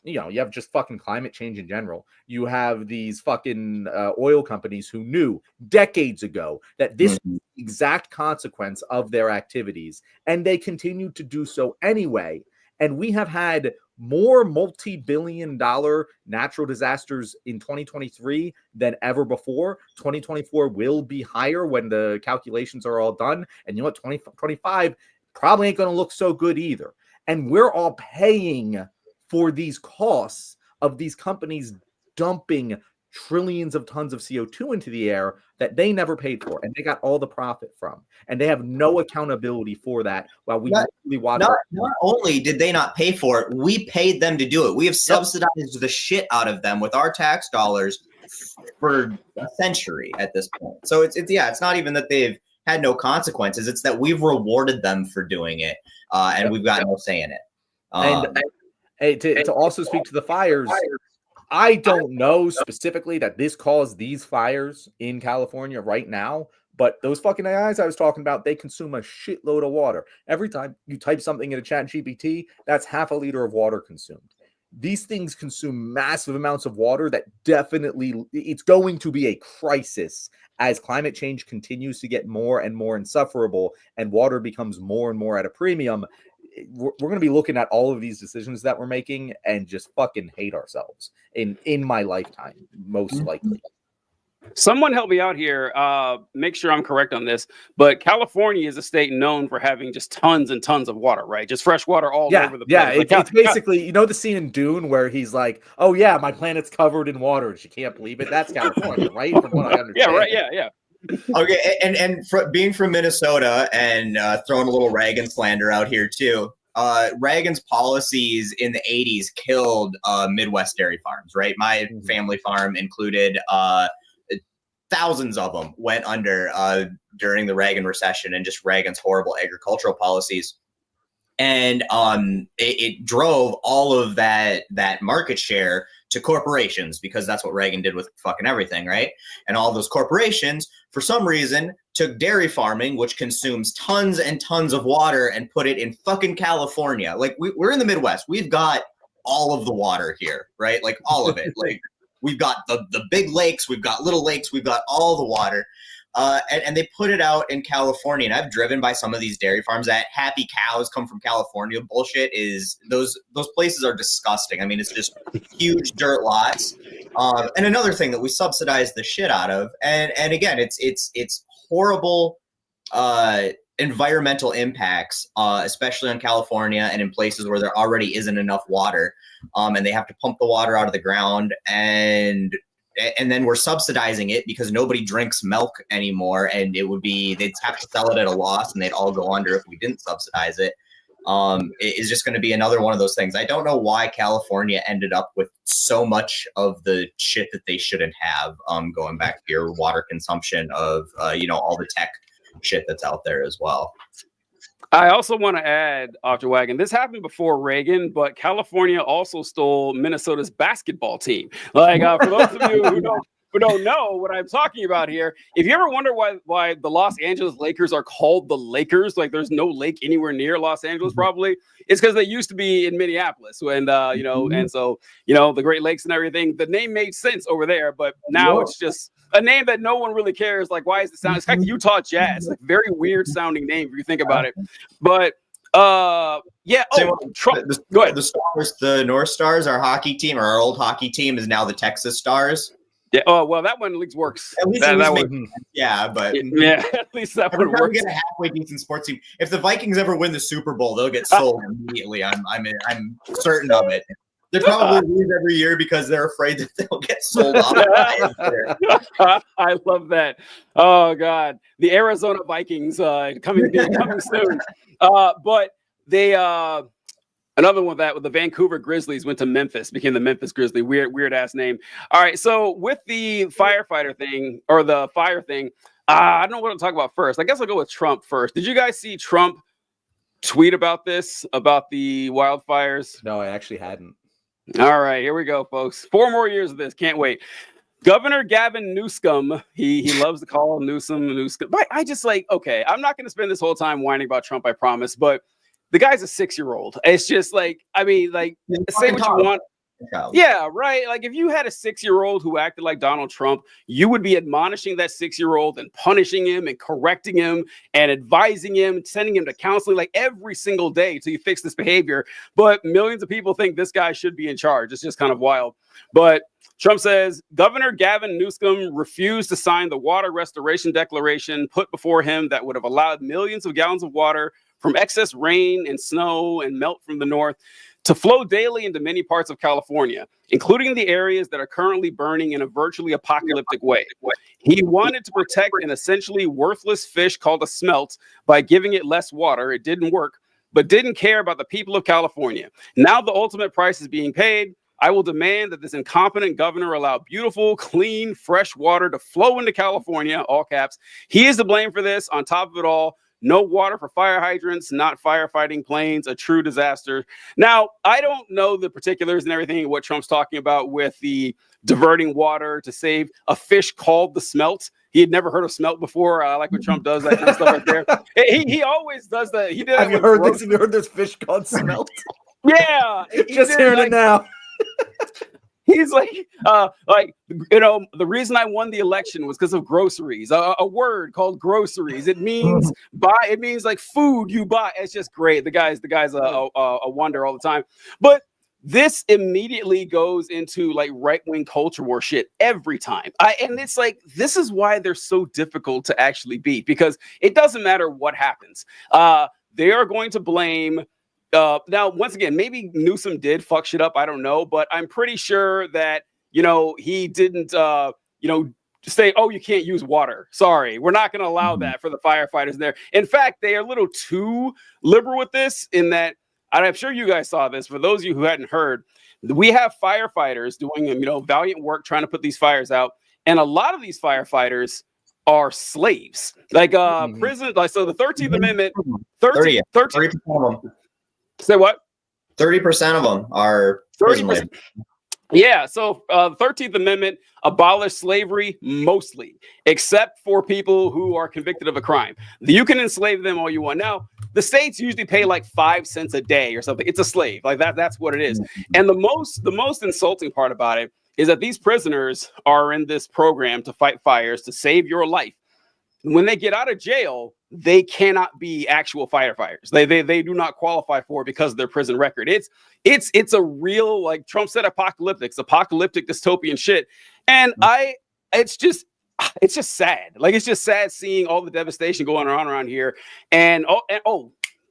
you have just fucking climate change in general. You have these fucking oil companies who knew decades ago that this was the exact consequence of their activities, and they continue to do so anyway. And we have had more multi-billion-dollar natural disasters in 2023 than ever before. 2024 will be higher when the calculations are all done. And you know what? 2025 probably ain't going to look so good either. And we're all paying for these costs of these companies dumping trillions of tons of CO2 into the air that they never paid for, and they got all the profit from, and they have no accountability for that. While we really watch. Not only did they not pay for it, we paid them to do it. We have subsidized the shit out of them with our tax dollars for a century at this point. So it's not even that they've had no consequences; it's that we've rewarded them for doing it, and we've got no say in it. And to also speak to the fires. I don't know specifically that this caused these fires in California right now, but those fucking AIs I was talking about, they consume a shitload of water. Every time you type something in a chat GPT, that's half a liter of water consumed. These things consume massive amounts of water that definitely, it's going to be a crisis as climate change continues to get more and more insufferable and water becomes more and more at a premium. We're going to be looking at all of these decisions that we're making and just fucking hate ourselves in my lifetime, most likely. Someone help me out here. Make sure I'm correct on this, but California is a state known for having just tons and tons of water, right? Just fresh water all over the place. Yeah, it's basically, the scene in Dune where he's like, "Oh yeah, my planet's covered in water," and she can't believe it. That's California, right? From what I understand. Yeah, right. Yeah. Okay, and being from Minnesota and throwing a little Reagan slander out here too. Reagan's policies in the 80s killed Midwest dairy farms, right? My family farm included thousands of them went under during the Reagan recession and just Reagan's horrible agricultural policies. And it drove all of that market share to corporations, because that's what Reagan did with fucking everything, right? And all those corporations, for some reason, took dairy farming, which consumes tons and tons of water, and put it in fucking California. Like, we're in the Midwest. We've got all of the water here, right? Like, all of it. Like, we've got the big lakes, we've got little lakes, we've got all the water. And they put it out in California. And I've driven by some of these dairy farms. That happy cows come from California bullshit is those places are disgusting. I mean, it's just huge dirt lots. And another thing that we subsidize the shit out of, and again, it's horrible environmental impacts, especially on California and in places where there already isn't enough water, and they have to pump the water out of the ground, and then we're subsidizing it because nobody drinks milk anymore, and they'd have to sell it at a loss, and they'd all go under if we didn't subsidize it. It is just going to be another one of those things. I don't know why California ended up with so much of the shit that they shouldn't have, going back to your water consumption of, all the tech shit that's out there as well. I also want to add, Dr. Wagon, this happened before Reagan, but California also stole Minnesota's basketball team. Like, for those of you who don't know what I'm talking about here, if you ever wonder why the Los Angeles Lakers are called the Lakers, like there's no lake anywhere near Los Angeles, probably, it's because they used to be in Minneapolis, and and so the Great Lakes and everything. The name made sense over there, but now it's just a name that no one really cares. Like, why is it sound? It's like Utah Jazz, like very weird sounding name if you think about it. But yeah. Oh, Trump. Go ahead. The Stars, the North Stars, our hockey team, or our old hockey team, is now the Texas Stars. Yeah. Oh, well, that one at least works. At least that one. Yeah, but yeah, at least that one works. We get a halfway decent sports team. If the Vikings ever win the Super Bowl, they'll get sold immediately. I'm certain of it. They probably lose every year because they're afraid that they'll get sold off. I love that. Oh God, the Arizona Vikings coming soon. But they another one with the Vancouver Grizzlies went to Memphis, became the Memphis Grizzly. Weird ass name. All right, so with the firefighter thing or the fire thing, I don't know what to talk about first. I guess I'll go with Trump first. Did you guys see Trump tweet about this, about the wildfires? No, I actually hadn't. All right, here we go, folks. 4 more years of this. Can't wait. Governor Gavin Newsom, he loves to call Newsom. But I just okay, I'm not going to spend this whole time whining about Trump, I promise. But the guy's a 6-year-old. It's just say what you want. Yeah, right. Like if you had a 6-year-old who acted like Donald Trump, you would be admonishing that 6-year-old and punishing him and correcting him and advising him, sending him to counseling like every single day till you fix this behavior. But millions of people think this guy should be in charge. It's just kind of wild. But Trump says Governor Gavin Newsom refused to sign the water restoration declaration put before him that would have allowed millions of gallons of water from excess rain and snow and melt from the north to flow daily into many parts of California, including the areas that are currently burning in a virtually apocalyptic way. He wanted to protect an essentially worthless fish called a smelt by giving it less water. It didn't work, but didn't care about the people of California. Now the ultimate price is being paid. I will demand that this incompetent governor allow beautiful, clean, fresh water to flow into California, all caps. He is to blame for this. On top of it all, no water for fire hydrants, not firefighting planes, a true disaster. Now, I don't know the particulars and everything, what Trump's talking about with the diverting water to save a fish called the smelt. He had never heard of smelt before. I like what Trump does, that kind of stuff right there. He always does that. He did. Have you heard this? Have you heard this fish called smelt? Yeah. Just hearing it now. He's the reason I won the election was because of groceries. A word called groceries. It means buy. It means like food you buy. It's just great. The guy's a wonder all the time. But this immediately goes into like right-wing culture war shit every time. And it's like, this is why they're so difficult to actually beat, because it doesn't matter what happens. They are going to blame. Now, once again, maybe Newsom did fuck shit up. I don't know, but I'm pretty sure that, he didn't, say, oh, you can't use water. Sorry, we're not going to allow that for the firefighters there. In fact, they are a little too liberal with this in that, and I'm sure you guys saw this. For those of you who hadn't heard, we have firefighters doing, valiant work trying to put these fires out. And a lot of these firefighters are slaves, like prison. Like, so the 13th Amendment, 30% of them. Say what? 30% of them are prison labor. Yeah, so 13th Amendment abolished slavery mostly, except for people who are convicted of a crime. You can enslave them all you want. Now, the states usually pay like 5 cents a day or something. It's a slave. Like that's what it is. And the most insulting part about it is that these prisoners are in this program to fight fires, to save your life. when they get out of jail, they cannot be actual firefighters. They do not qualify for it because of their prison record. It's a real, like Trump said, apocalyptic dystopian shit. And it's just sad. Like, it's just sad seeing all the devastation going on around here. And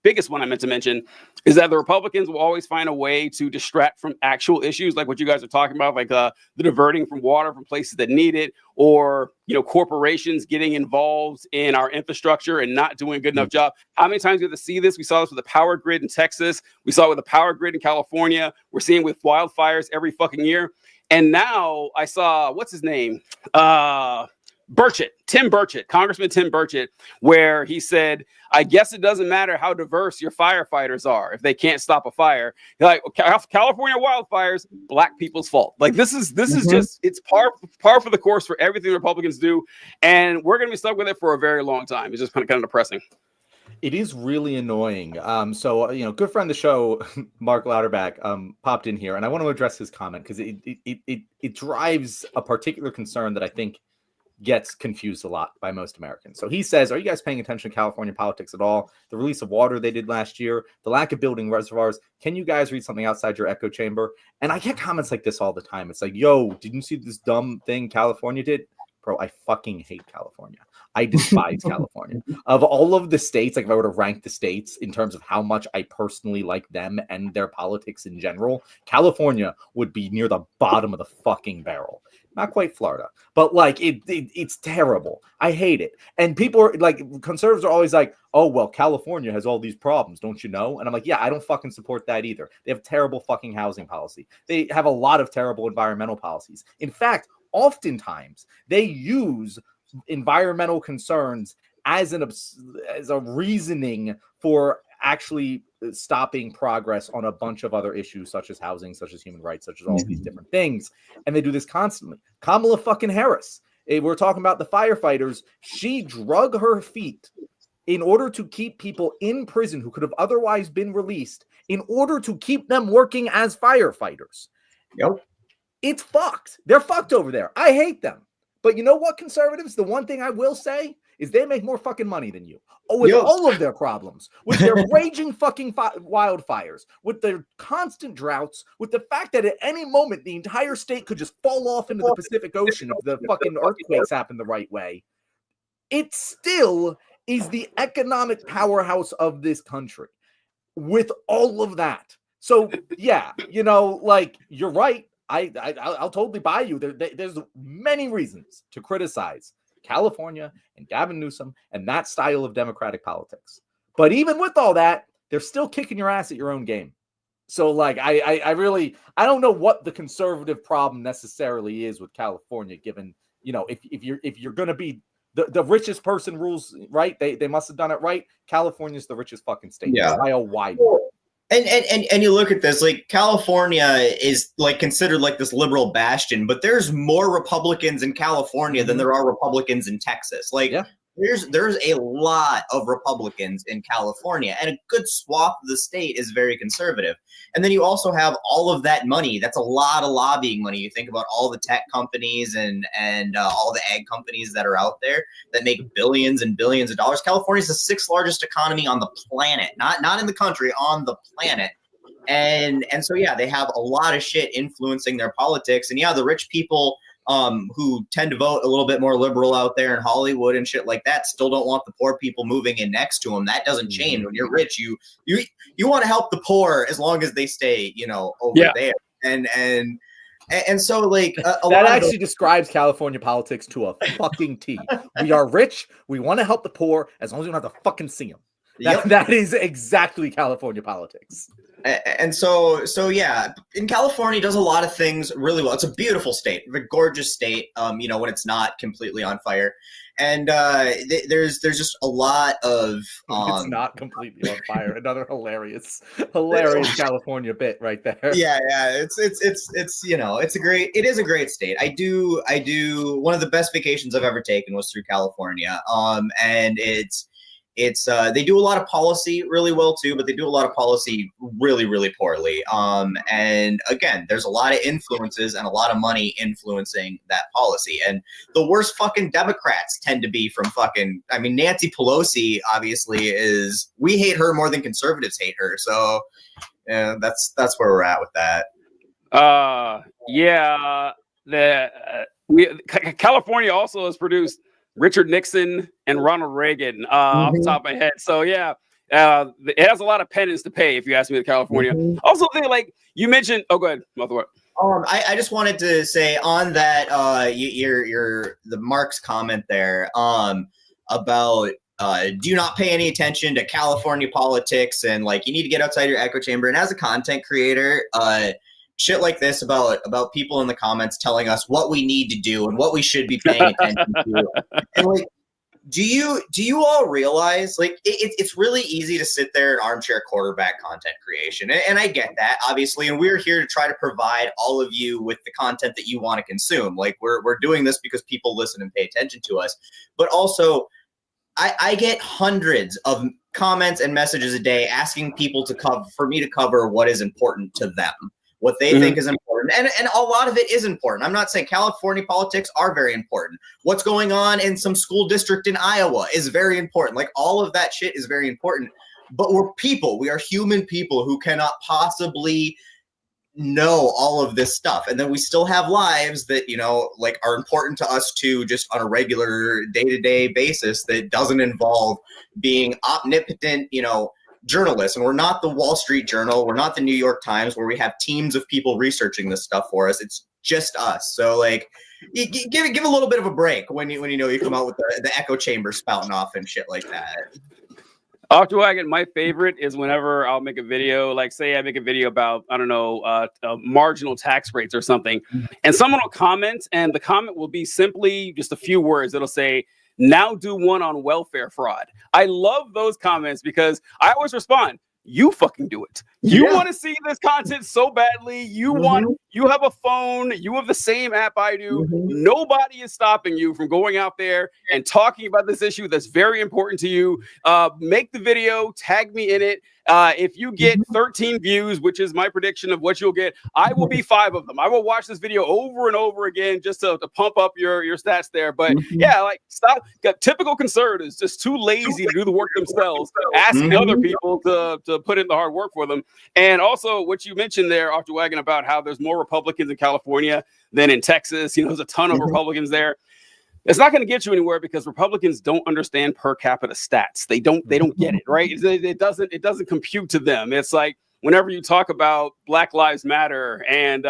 biggest one I meant to mention is that the Republicans will always find a way to distract from actual issues, like what you guys are talking about, like the diverting from water from places that need it, or corporations getting involved in our infrastructure and not doing a good enough job. How many times do we have to see this? We saw this with the power grid in Texas. We saw it with the power grid in California. We're seeing it with wildfires every fucking year. And now I saw, what's his name? Congressman Tim Burchett, where he said, I guess it doesn't matter how diverse your firefighters are if they can't stop a fire. Like, California wildfires, black people's fault. Like, this is just, it's par for the course for everything Republicans do, and we're gonna be stuck with it for a very long time. It's just kind of depressing. It is really annoying. So good friend of the show, Mark Louderback, popped in here, and I want to address his comment because it drives a particular concern that I think gets confused a lot by most Americans. So he says, are you guys paying attention to California politics at all? The release of water they did last year, the lack of building reservoirs. Can you guys read something outside your echo chamber? And I get comments like this all the time. It's like, yo, didn't you see this dumb thing California did? Bro, I fucking hate California. I despise California. Of all of the states, like if I were to rank the states in terms of how much I personally like them and their politics in general, California would be near the bottom of the fucking barrel. Not quite Florida, but like it's terrible. I hate it. And people are like, conservatives are always like, oh, well, California has all these problems, don't you know? And I'm like, yeah, I don't fucking support that either. They have terrible fucking housing policy. They have a lot of terrible environmental policies. In fact, oftentimes they use environmental concerns as a reasoning for actually stopping progress on a bunch of other issues, such as housing, such as human rights, such as all these different things. And they do this constantly. Kamala fucking Harris, we're talking about the firefighters. She drug her feet in order to keep people in prison who could have otherwise been released, in order to keep them working as firefighters. Yep. It's fucked. They're fucked over there. I hate them. But you know what, conservatives? The one thing I will say is they make more fucking money than you. With all of their problems, with their raging fucking wildfires, with their constant droughts, with the fact that at any moment the entire state could just fall off into the Pacific Ocean if the fucking earthquakes happen the right way. It still is the economic powerhouse of this country with all of that. So, yeah, you're right. I'll totally buy you. There's many reasons to criticize California and Gavin Newsom and that style of democratic politics. But even with all that, they're still kicking your ass at your own game. So I don't know what the conservative problem necessarily is with California, given, if you're going to be the richest person rules, right? They must have done it right. California's the richest fucking state by a wide margin. And you look at this, like California is like considered like this liberal bastion, but there's more Republicans in California than there are Republicans in Texas. Like there's a lot of Republicans in California, and a good swath of the state is very conservative. And then you also have all of that money. That's a lot of lobbying money. You think about all the tech companies and all the ag companies that are out there that make billions and billions of dollars. California is the sixth largest economy on the planet, not in the country, on the planet. And so, yeah, they have a lot of shit influencing their politics. And yeah, the rich people who tend to vote a little bit more liberal out there in Hollywood and shit like that still don't want the poor people moving in next to them. That doesn't change. When you're rich, you want to help the poor as long as they stay, over there. And so like that actually describes California politics to a fucking T. We are rich. We want to help the poor as long as we don't have to fucking see them. That is exactly California politics. And so yeah, in California does a lot of things really well. It's a beautiful state, a gorgeous state. When it's not completely on fire, and there's just a lot of it's not completely on fire. Another hilarious California bit right there. Yeah, it's it is a great state. I do one of the best vacations I've ever taken was through California. And it's they do a lot of policy really well too, but they do a lot of policy really, really poorly. And again, there's a lot of influences and a lot of money influencing that policy. And the worst fucking Democrats tend to be from fucking, I mean, Nancy Pelosi obviously is, we hate her more than conservatives hate her. So yeah, that's where we're at with that. California also has produced Richard Nixon and Ronald Reagan off the top of my head. So yeah, it has a lot of penance to pay if you ask me. To California. Also, like you mentioned. Oh, go ahead. I just wanted to say on that the Mark's comment there about do not pay any attention to California politics and like you need to get outside your echo chamber. And as a content creator, shit like this about people in the comments telling us what we need to do and what we should be paying attention to. And like, do you all realize like it's really easy to sit there and armchair quarterback content creation, and I get that obviously, and we're here to try to provide all of you with the content that you want to consume. Like we're doing this because people listen and pay attention to us, but also I get hundreds of comments and messages a day asking people for me to cover what is important to them. What they think is important. And a lot of it is important. I'm not saying California politics are very important. What's going on in some school district in Iowa is very important. Like all of that shit is very important. But we're people. We are human people who cannot possibly know all of this stuff. And then we still have lives that, you know, like are important to us too, just on a regular day-to-day basis that doesn't involve being omnipotent, you know, journalists. And we're not the Wall Street Journal, we're not the New York Times where we have teams of people researching this stuff for us. It's just us. So like give a little bit of a break when you know you come out with the echo chamber spouting off and shit like that. After Wagon, my favorite is whenever I'll make a video, like say I make a video about, I don't know, marginal tax rates or something, and someone will comment, and the comment will be simply just a few words. It'll say, now do one on welfare fraud. I love those comments because I always respond, you fucking do it. You want to see this content so badly. You have a phone. You have the same app I do. Nobody is stopping you from going out there and talking about this issue that's very important to you. Make the video, tag me in it. If you get 13 views, which is my prediction of what you'll get, I will be 5 of them. I will watch this video over and over again just to pump up your stats there. But yeah, like stop. Got typical conservatives just too lazy to do the work themselves, asking other people to put in the hard work for them. And also what you mentioned there, Dr. Wagon, about how there's more Republicans in California than in Texas. You know, there's a ton of Republicans there. It's not going to get you anywhere because Republicans don't understand per capita stats. They don't get it, right? It doesn't compute to them. It's like whenever you talk about Black Lives Matter and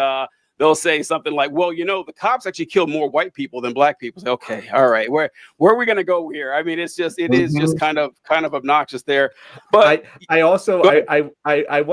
they'll say something like, well, you know, the cops actually kill more white people than black people. Say, okay, all right, where are we going to go here? I mean, it is just kind of obnoxious there. But I want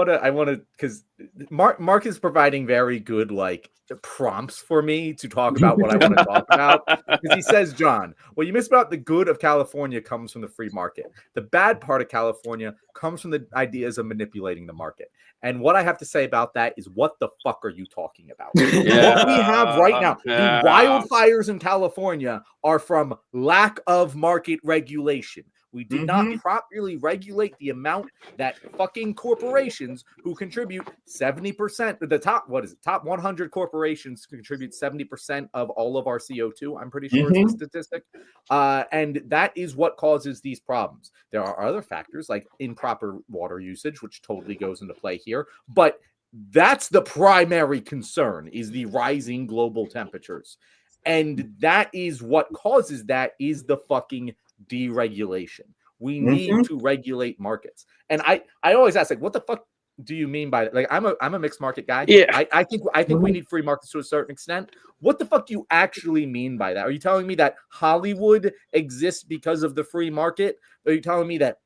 to because Mark is providing very good like prompts for me to talk about what I want to talk about. Because he says, John, what you miss about the good of California comes from the free market. The bad part of California comes from the ideas of manipulating the market. And what I have to say about that is, what the fuck are you talking about? What we have right now, the wildfires in California are from lack of market regulation. We did not properly regulate the amount that fucking corporations who contribute 70%, the top 100 corporations contribute 70% of all of our CO2. I'm pretty sure it's the statistic. And that is what causes these problems. There are other factors like improper water usage, which totally goes into play here. But that's the primary concern, is the rising global temperatures. And that is what causes that, is the fucking deregulation. We need to regulate markets. And I always ask, like, what the fuck do you mean by that? Like, I'm a mixed market guy. Yeah. I think we need free markets to a certain extent. What the fuck do you actually mean by that? Are you telling me that Hollywood exists because of the free market? Are you telling me that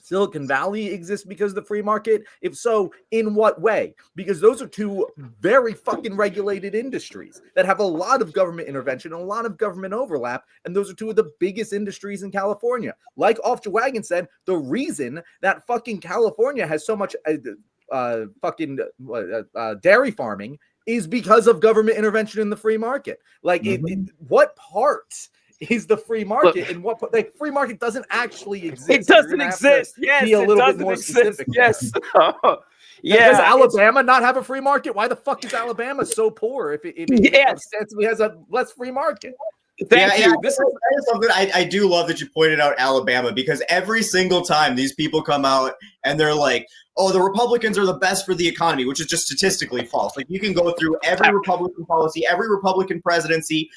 Silicon Valley exists because of the free market? If so, in what way? Because those are two very fucking regulated industries that have a lot of government intervention and a lot of government overlap. And those are two of the biggest industries in California. Like Off the Wagon said, the reason that fucking California has so much dairy farming is because of government intervention in the free market. Like, what part is the free market. And what like free market doesn't actually exist. It doesn't exist. Yes, be a it little bit doesn't more exist. specific. Yes. Yeah, does Yeah. Alabama not have a free market? Why the fuck is Alabama so poor if it ostensibly has a less free market? Thank you. This is something I do love that you pointed out Alabama, because every single time these people come out and they're like, oh, the Republicans are the best for the economy, which is just statistically false. Like, you can go through every Republican policy, every Republican presidency,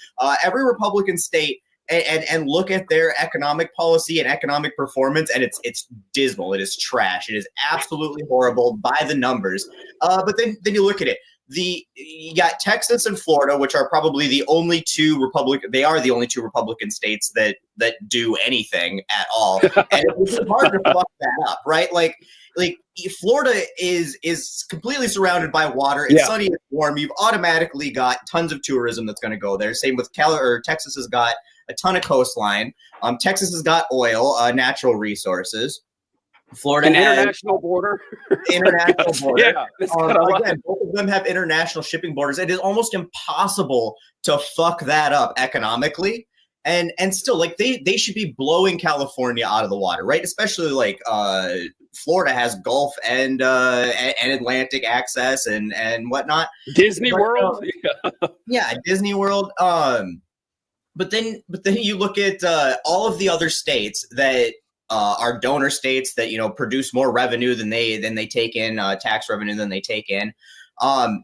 every Republican state, and look at their economic policy and economic performance, and it's dismal. It is trash. It is absolutely horrible by the numbers. But then you look at it. You got Texas and Florida, which are probably the only two Republican states that do anything at all. And it's hard to fuck that up, right? Like Florida is completely surrounded by water. It's sunny, it's warm. You've automatically got tons of tourism that's going to go there. Same with Texas has got a ton of coastline. Texas has got oil, natural resources. Florida an has international border. International border. Yeah, again, both of them have international shipping borders. It is almost impossible to fuck that up economically. And still, like, they should be blowing California out of the water, right? Especially like Florida has Gulf and Atlantic access and whatnot. Disney World. Yeah, Disney World. But then you look at all of the other states that are donor states that, you know, produce more revenue than they take in, tax revenue than they take in.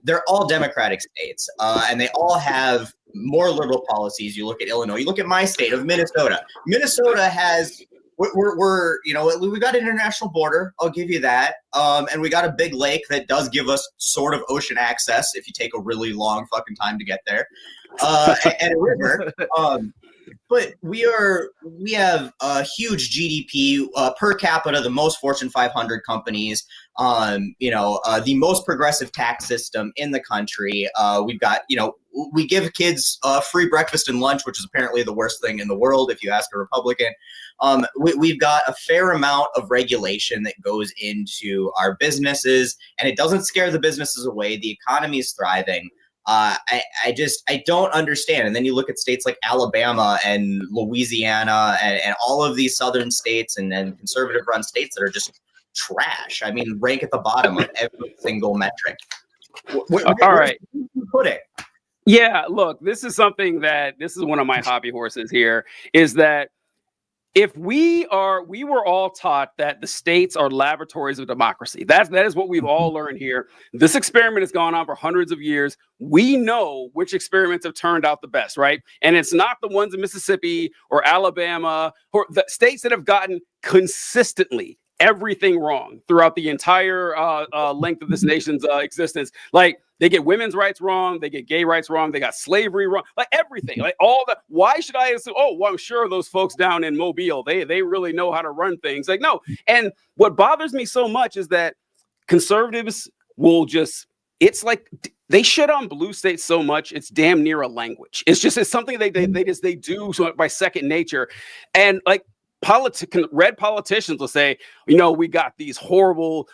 They're all Democratic states, and they all have more liberal policies. You look at Illinois, you look at my state of Minnesota. Minnesota has we're you know, we got an international border. I'll give you that, and we got a big lake that does give us sort of ocean access if you take a really long fucking time to get there, and a river. But we have a huge GDP per capita, the most Fortune 500 companies, the most progressive tax system in the country. We've got, we give kids free breakfast and lunch, which is apparently the worst thing in the world if you ask a Republican. We've got a fair amount of regulation that goes into our businesses, and it doesn't scare the businesses away. The economy is thriving. I don't understand. And then you look at states like Alabama and Louisiana and all of these southern states and conservative run states that are just trash. I mean, rank at the bottom of every single metric. All right. Put it. Yeah, look, this is one of my hobby horses here, is that if we were all taught that the states are laboratories of democracy. That is what we've all learned here. This experiment has gone on for hundreds of years. We know which experiments have turned out the best, right? And it's not the ones in Mississippi or Alabama or the states that have gotten consistently everything wrong throughout the entire length of this nation's existence. Like, they get women's rights wrong, they get gay rights wrong, they got slavery wrong, like everything, like all that. Why should I assume? Oh, well, I'm sure those folks down in Mobile, they really know how to run things. Like, no. And what bothers me so much is that conservatives will just, it's like they shit on blue states so much, it's damn near a language. It's something they do so by second nature. And like, red politicians will say, we got these horrible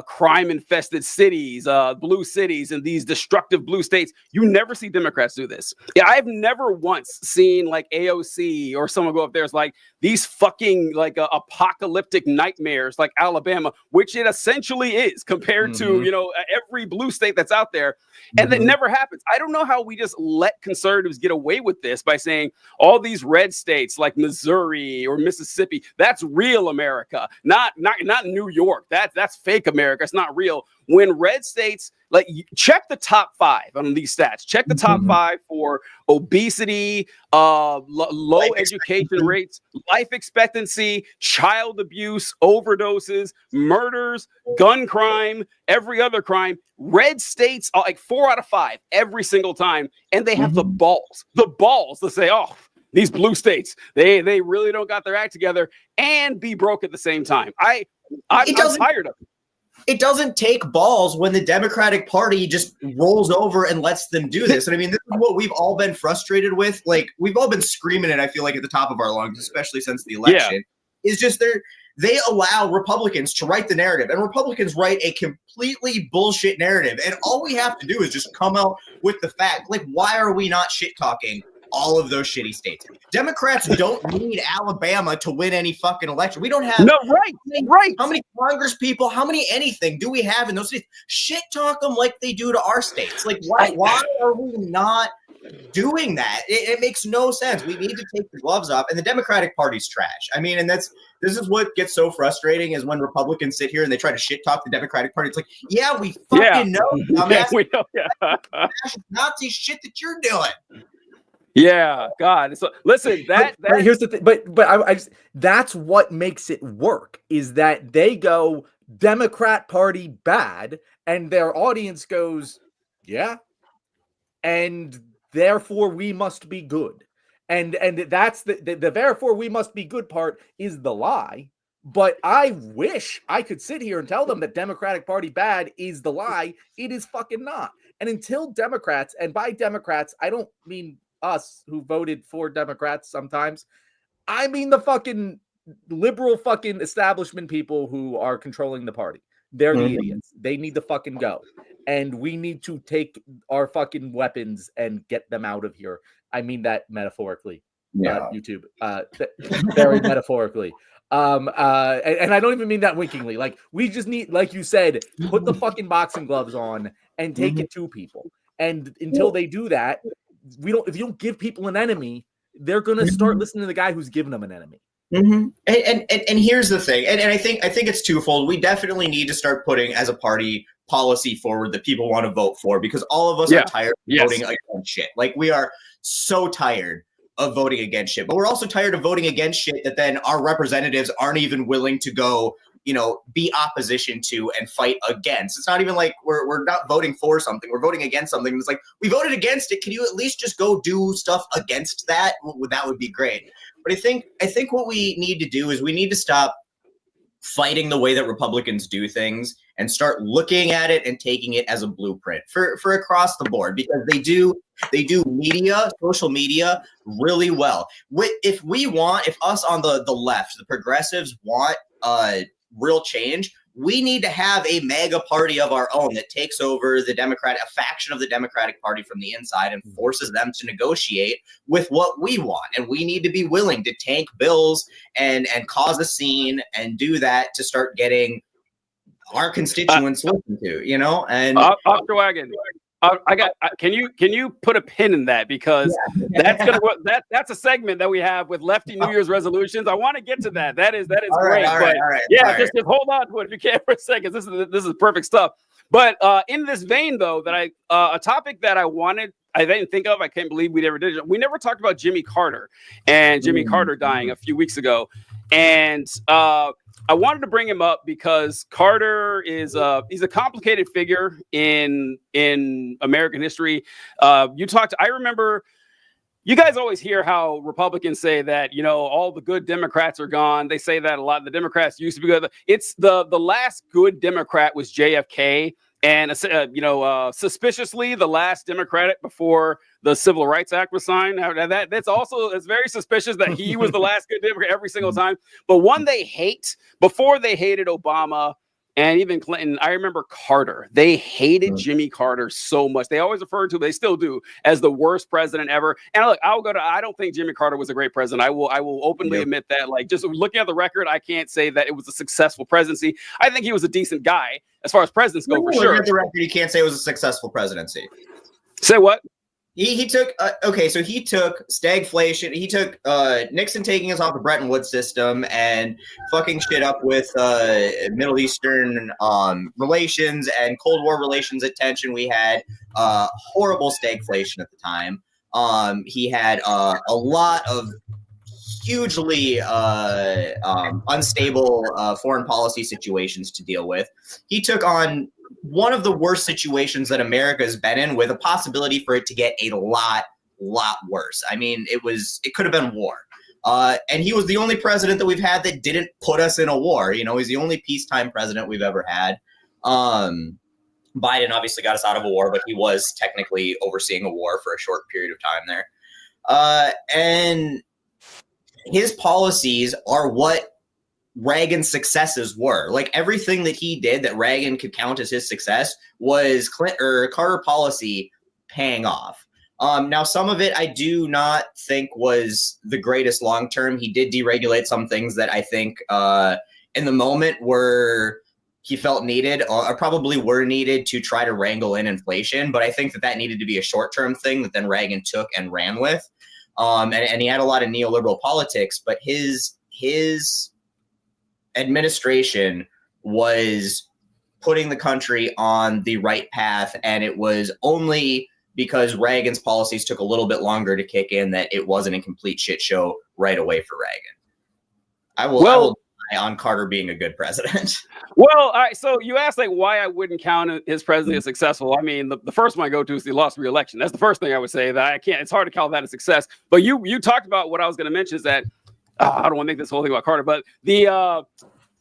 crime-infested cities, blue cities, and these destructive blue states. You never see Democrats do this. Yeah, I've never once seen like AOC or someone go up there. It's like these fucking like apocalyptic nightmares like Alabama, which it essentially is compared to every blue state that's out there, and that never happens. I don't know how we just let conservatives get away with this by saying all these red states like Missouri or Mississippi, that's real America, not New York. That's fake America. It's not real. When red states, like, check the top 5 on these stats. Check the top 5 for obesity, low education rates, life expectancy, child abuse, overdoses, murders, gun crime, every other crime. Red states are like 4 out of 5 every single time, and they have the balls to say, oh, these blue states, they really don't got their act together and be broke at the same time. I'm tired of it. It doesn't take balls when the Democratic Party just rolls over and lets them do this. And I mean, this is what we've all been frustrated with. Like, we've all been screaming it, I feel like, at the top of our lungs, especially since the election. Yeah. Is just they allow Republicans to write the narrative, and Republicans write a completely bullshit narrative. And all we have to do is just come out with the fact. Like, why are we not shit talking all of those shitty states. Democrats don't need Alabama to win any fucking election. We don't have Right. How many Congress people, how many anything do we have in those states? Shit talk them like they do to our states. Like, why are we not doing that? It makes no sense. We need to take the gloves off, and the Democratic Party's trash. I mean, and this is what gets so frustrating is when Republicans sit here and they try to shit talk the Democratic Party. It's like, yeah, we fucking know. We know. Nazi shit that you're doing. Yeah, God. So listen, that here's the thing, but I just, that's what makes it work is that they go Democrat Party bad, and their audience goes, yeah, and therefore we must be good, and that's the therefore we must be good part is the lie. But I wish I could sit here and tell them that Democratic Party bad is the lie. It is fucking not. And until Democrats, and by Democrats I don't mean us who voted for Democrats sometimes, I mean the fucking liberal fucking establishment people who are controlling the party. They're the idiots. They need to fucking go. And we need to take our fucking weapons and get them out of here. I mean that metaphorically. YouTube. Very metaphorically. And I don't even mean that winkingly. Like, we just need, like you said, put the fucking boxing gloves on and take it to people. And until they do that, if you don't give people an enemy, they're gonna start listening to the guy who's giving them an enemy. And here's the thing, and I think it's twofold. We definitely need to start putting as a party policy forward that people want to vote for, because all of us are tired of voting against shit. Like, we are so tired of voting against shit, but we're also tired of voting against shit that then our representatives aren't even willing to go, be opposition to and fight against. It's not even like we're not voting for something, we're voting against something. It's like, we voted against it. Can you at least just go do stuff against that? That would be great. But I think what we need to do is we need to stop fighting the way that Republicans do things and start looking at it and taking it as a blueprint for across the board, because they do social media really well. If us on the left, the progressives want real change, we need to have a mega party of our own that takes over a faction of the Democratic Party from the inside and forces them to negotiate with what we want. And we need to be willing to tank bills and cause a scene and do that to start getting our constituents listened to, and off the wagon. Can you put a pin in that, because that's a segment that we have with lefty New Year's resolutions. I want to get to that. That is great. All right. Just hold on to it if you can for a second. This is perfect stuff. But in this vein, though, that a topic that I didn't think of. I can't believe we never did it. We never talked about Jimmy Carter and Jimmy Carter dying a few weeks ago, and I wanted to bring him up because Carter is he's a complicated figure in American history. I remember you guys always hear how Republicans say that, all the good Democrats are gone. They say that a lot. The Democrats used to be good. It's the last good Democrat was JFK. And, suspiciously, the last Democratic before the Civil Rights Act was signed. It's very suspicious that he was the last good Democrat every single time. But one they hate, before they hated Obama and even Clinton, I remember Carter. They hated Jimmy Carter so much. They always referred to him, they still do, as the worst president ever. And look, I don't think Jimmy Carter was a great president. I will openly admit that. Like, just looking at the record, I can't say that it was a successful presidency. I think he was a decent guy as far as presidents go, for sure. At the record, you can't say it was a successful presidency. Say what? He took so he took stagflation. He took Nixon taking us off the Bretton Woods system and fucking shit up with Middle Eastern relations and Cold War relations at tension. We had horrible stagflation at the time. He had a lot of hugely unstable foreign policy situations to deal with. He took on one of the worst situations that America has been in, with a possibility for it to get a lot worse. I mean, it could have been war. And he was the only president that we've had that didn't put us in a war. He's the only peacetime president we've ever had. Biden obviously got us out of a war, but he was technically overseeing a war for a short period of time there. And his policies are what Reagan's successes were. Like, everything that he did that Reagan could count as his success was Carter policy paying off. Now, some of it I do not think was the greatest long term. He did deregulate some things that I think in the moment he felt needed or probably were needed to try to wrangle in inflation. But I think that needed to be a short term thing that then Reagan took and ran with. And he had a lot of neoliberal politics, but his administration was putting the country on the right path, and it was only because Reagan's policies took a little bit longer to kick in that it wasn't a complete shit show right away for Reagan. I will die on Carter being a good president. Well, all right, so you asked like why I wouldn't count his presidency as successful. I mean, the first one I go to is he lost re-election. That's the first thing I would say, that I can't. It's hard to count that a success. But you talked about what I was going to mention is that I don't want to make this whole thing about Carter, but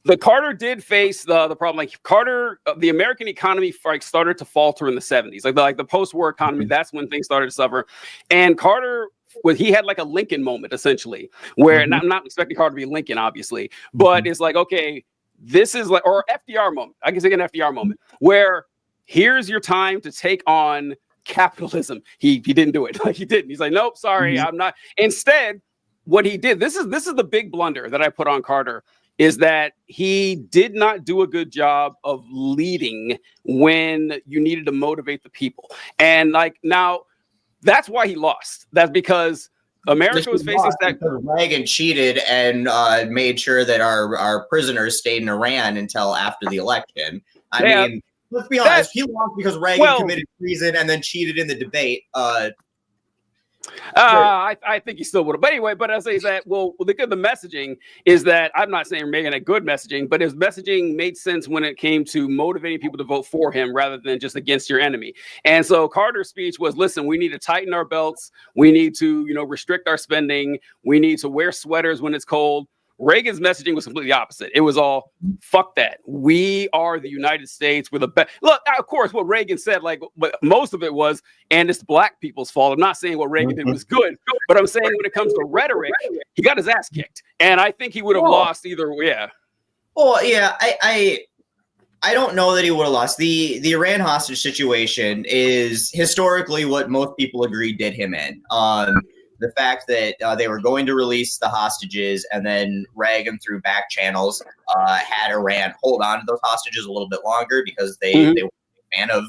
the Carter did face the problem. Like Carter, the American economy started to falter in the 70s, like the post-war economy. That's when things started to suffer. And Carter, he had like a Lincoln moment essentially, where I'm not expecting Carter to be Lincoln, obviously, but it's like, okay, this is like, or FDR moment. I can say an FDR moment where here's your time to take on capitalism. He didn't do it. Like he didn't. He's like, nope, sorry, I'm not. Instead, what he did, this is the big blunder that I put on Carter, is that he did not do a good job of leading when you needed to motivate the people. And like now, that's why he lost. That's because America was facing that. Reagan cheated and made sure that our prisoners stayed in Iran until after the election. I mean, let's be honest, he lost because Reagan committed treason and then cheated in the debate. I think he still would have. But anyway, but I say that, the messaging is that I'm not saying Reagan had good messaging, but his messaging made sense when it came to motivating people to vote for him rather than just against your enemy. And so Carter's speech was, listen, we need to tighten our belts. We need to, restrict our spending. We need to wear sweaters when it's cold. Reagan's messaging was completely opposite. It was all, fuck that. We are the United States. We're the best. Look, of course, what Reagan said, but most of it was, and it's black people's fault. I'm not saying what Reagan did was good, but I'm saying when it comes to rhetoric, he got his ass kicked. And I think he would have lost either way. Yeah. Well, yeah, I don't know that he would have lost. The Iran hostage situation is historically what most people agree did him in. The fact that they were going to release the hostages, and then Reagan, through back channels, had Iran hold on to those hostages a little bit longer because they were a fan of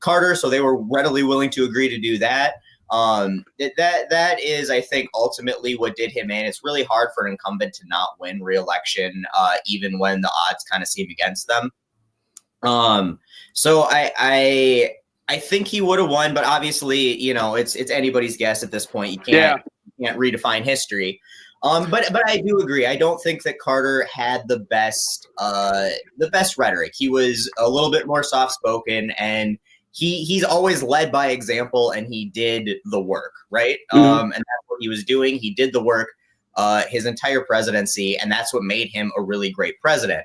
Carter, so they were readily willing to agree to do that. That is, I think, ultimately what did him in. It's really hard for an incumbent to not win re-election, even when the odds kind of seem against them. So I think he would have won, but obviously, it's anybody's guess at this point. You can't redefine history. But I do agree. I don't think that Carter had the best rhetoric. He was a little bit more soft spoken, and he's always led by example, and he did the work, right? And that's what he was doing. He did the work his entire presidency, and that's what made him a really great president.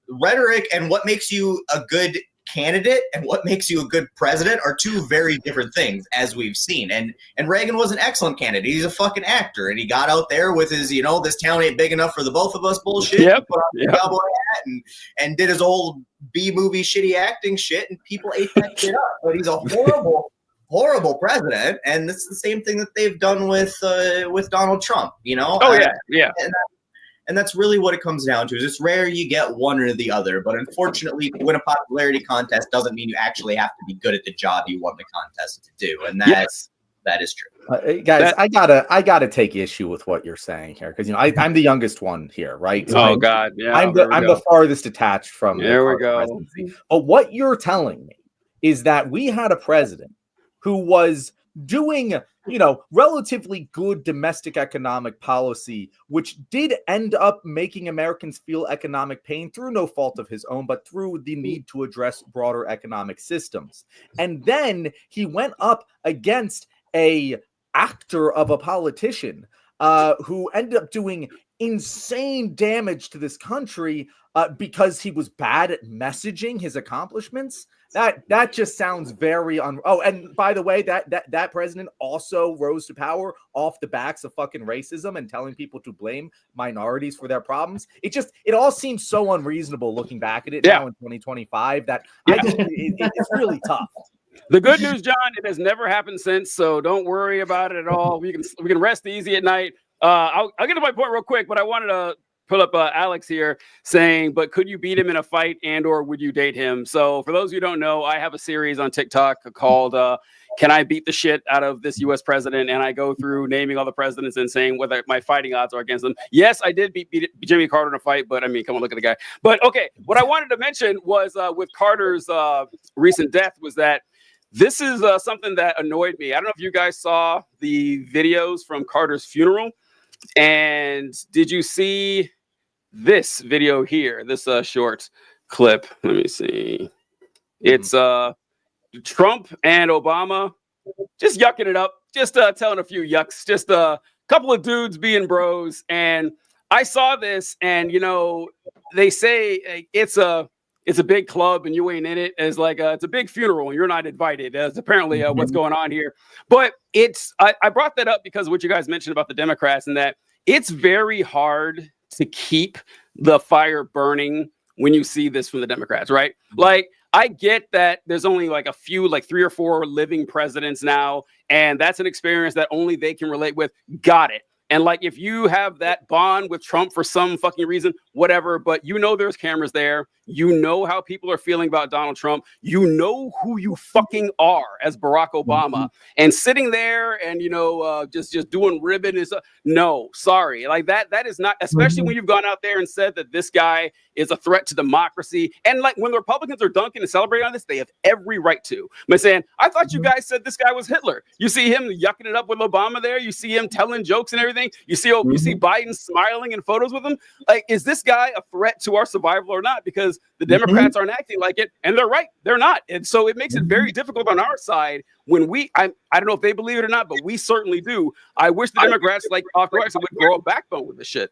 Rhetoric and what makes you a good candidate and what makes you a good president are two very different things, as we've seen. And Reagan was an excellent candidate. He's a fucking actor, and he got out there with his, this town ain't big enough for the both of us bullshit. Yep. Put on the cowboy hat and did his old B-movie shitty acting shit, and people ate that shit up. But he's a horrible, horrible president, and it's the same thing that they've done with Donald Trump. And that's really what it comes down to. Is it's rare you get one or the other, but unfortunately, to win a popularity contest doesn't mean you actually have to be good at the job you won the contest to do, and that is true. Guys, I gotta take issue with what you're saying here, because I'm the youngest one here, right? So God, yeah. I'm the farthest attached from. There we go. Presidency. But what you're telling me is that we had a president who was doing relatively good domestic economic policy, which did end up making Americans feel economic pain through no fault of his own, but through the need to address broader economic systems. And then he went up against a actor of a politician who ended up doing insane damage to this country because he was bad at messaging his accomplishments. That just sounds very Oh, and by the way, that president also rose to power off the backs of fucking racism and telling people to blame minorities for their problems. It all seems so unreasonable looking back at it now in 2025 that it's really tough. The good news, John, it has never happened since, so don't worry about it at all. We can rest easy at night. I'll get to my point real quick, but I wanted to pull up Alex here saying, but could you beat him in a fight and or would you date him? So for those who don't know, I have a series on TikTok called Can I Beat the Shit Out of This U.S. President? And I go through naming all the presidents and saying whether my fighting odds are against them. Yes, I did beat Jimmy Carter in a fight, but I mean, come on, look at the guy. But okay, what I wanted to mention was with Carter's recent death was that this is something that annoyed me. I don't know if you guys saw the videos from Carter's funeral. And did you see this video here? This short clip. Let me see. It's Trump and Obama just yucking it up, just telling a few yucks, just a couple of dudes being bros. And I saw this, and you know, they say it's a big club and you ain't in it. As like it's a big funeral and you're not invited. That's apparently what's going on here. But I brought that up because of what you guys mentioned about the Democrats and that it's very hard to keep the fire burning when you see this from the Democrats, right? Like, I get that there's only like a few, like 3 or 4 living presidents now, and that's an experience that only they can relate with. Got it. And like, if you have that bond with Trump for some fucking reason, whatever, but you know there's cameras there. You know how people are feeling about Donald Trump. You know who you fucking are as Barack Obama. And sitting there and, you know, just doing ribbon is no, sorry. Like that is not, especially when you've gone out there and said that this guy is a threat to democracy. And like when the Republicans are dunking and celebrating on this, they have every right to. But saying, I thought you guys said this guy was Hitler. You see him yucking it up with Obama there. You see him telling jokes and everything. You see Biden smiling in photos with him. Like, is this guy a threat to our survival or not? Because the Democrats aren't acting like it, and they're right. They're not. And so it makes it very difficult on our side when I don't know if they believe it or not, but we certainly do. I wish the Democrats, like would grow a backbone with this shit.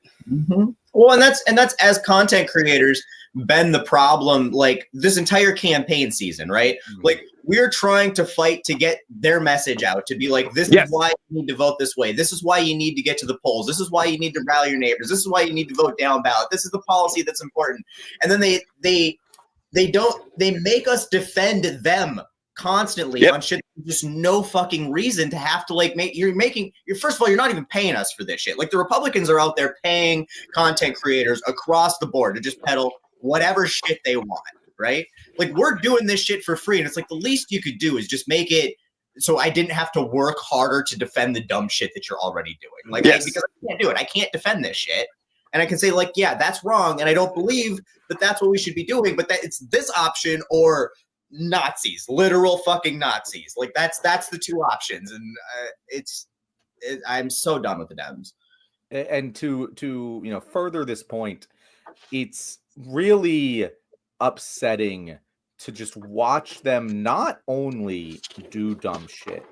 Well, and that's as content creators been the problem, like this entire campaign season, right? Like, we're trying to fight to get their message out, to be like, this is why you need to vote this way. This is why you need to get to the polls. This is why you need to rally your neighbors. This is why you need to vote down ballot. This is the policy that's important. And then they make us defend them constantly on shit. Just no fucking reason to have to like first of all, you're not even paying us for this shit. Like, the Republicans are out there paying content creators across the board to just peddle whatever shit they want, right? Like, we're doing this shit for free, and it's like the least you could do is just make it so I didn't have to work harder to defend the dumb shit that you're already doing. Like, because I can't do it. I can't defend this shit. And I can say, like, yeah, that's wrong, and I don't believe that that's what we should be doing, but that it's this option or Nazis, literal fucking Nazis. Like, that's the two options, and I'm so done with the Dems. And to you know, further this point, it's really upsetting to just watch them not only do dumb shit,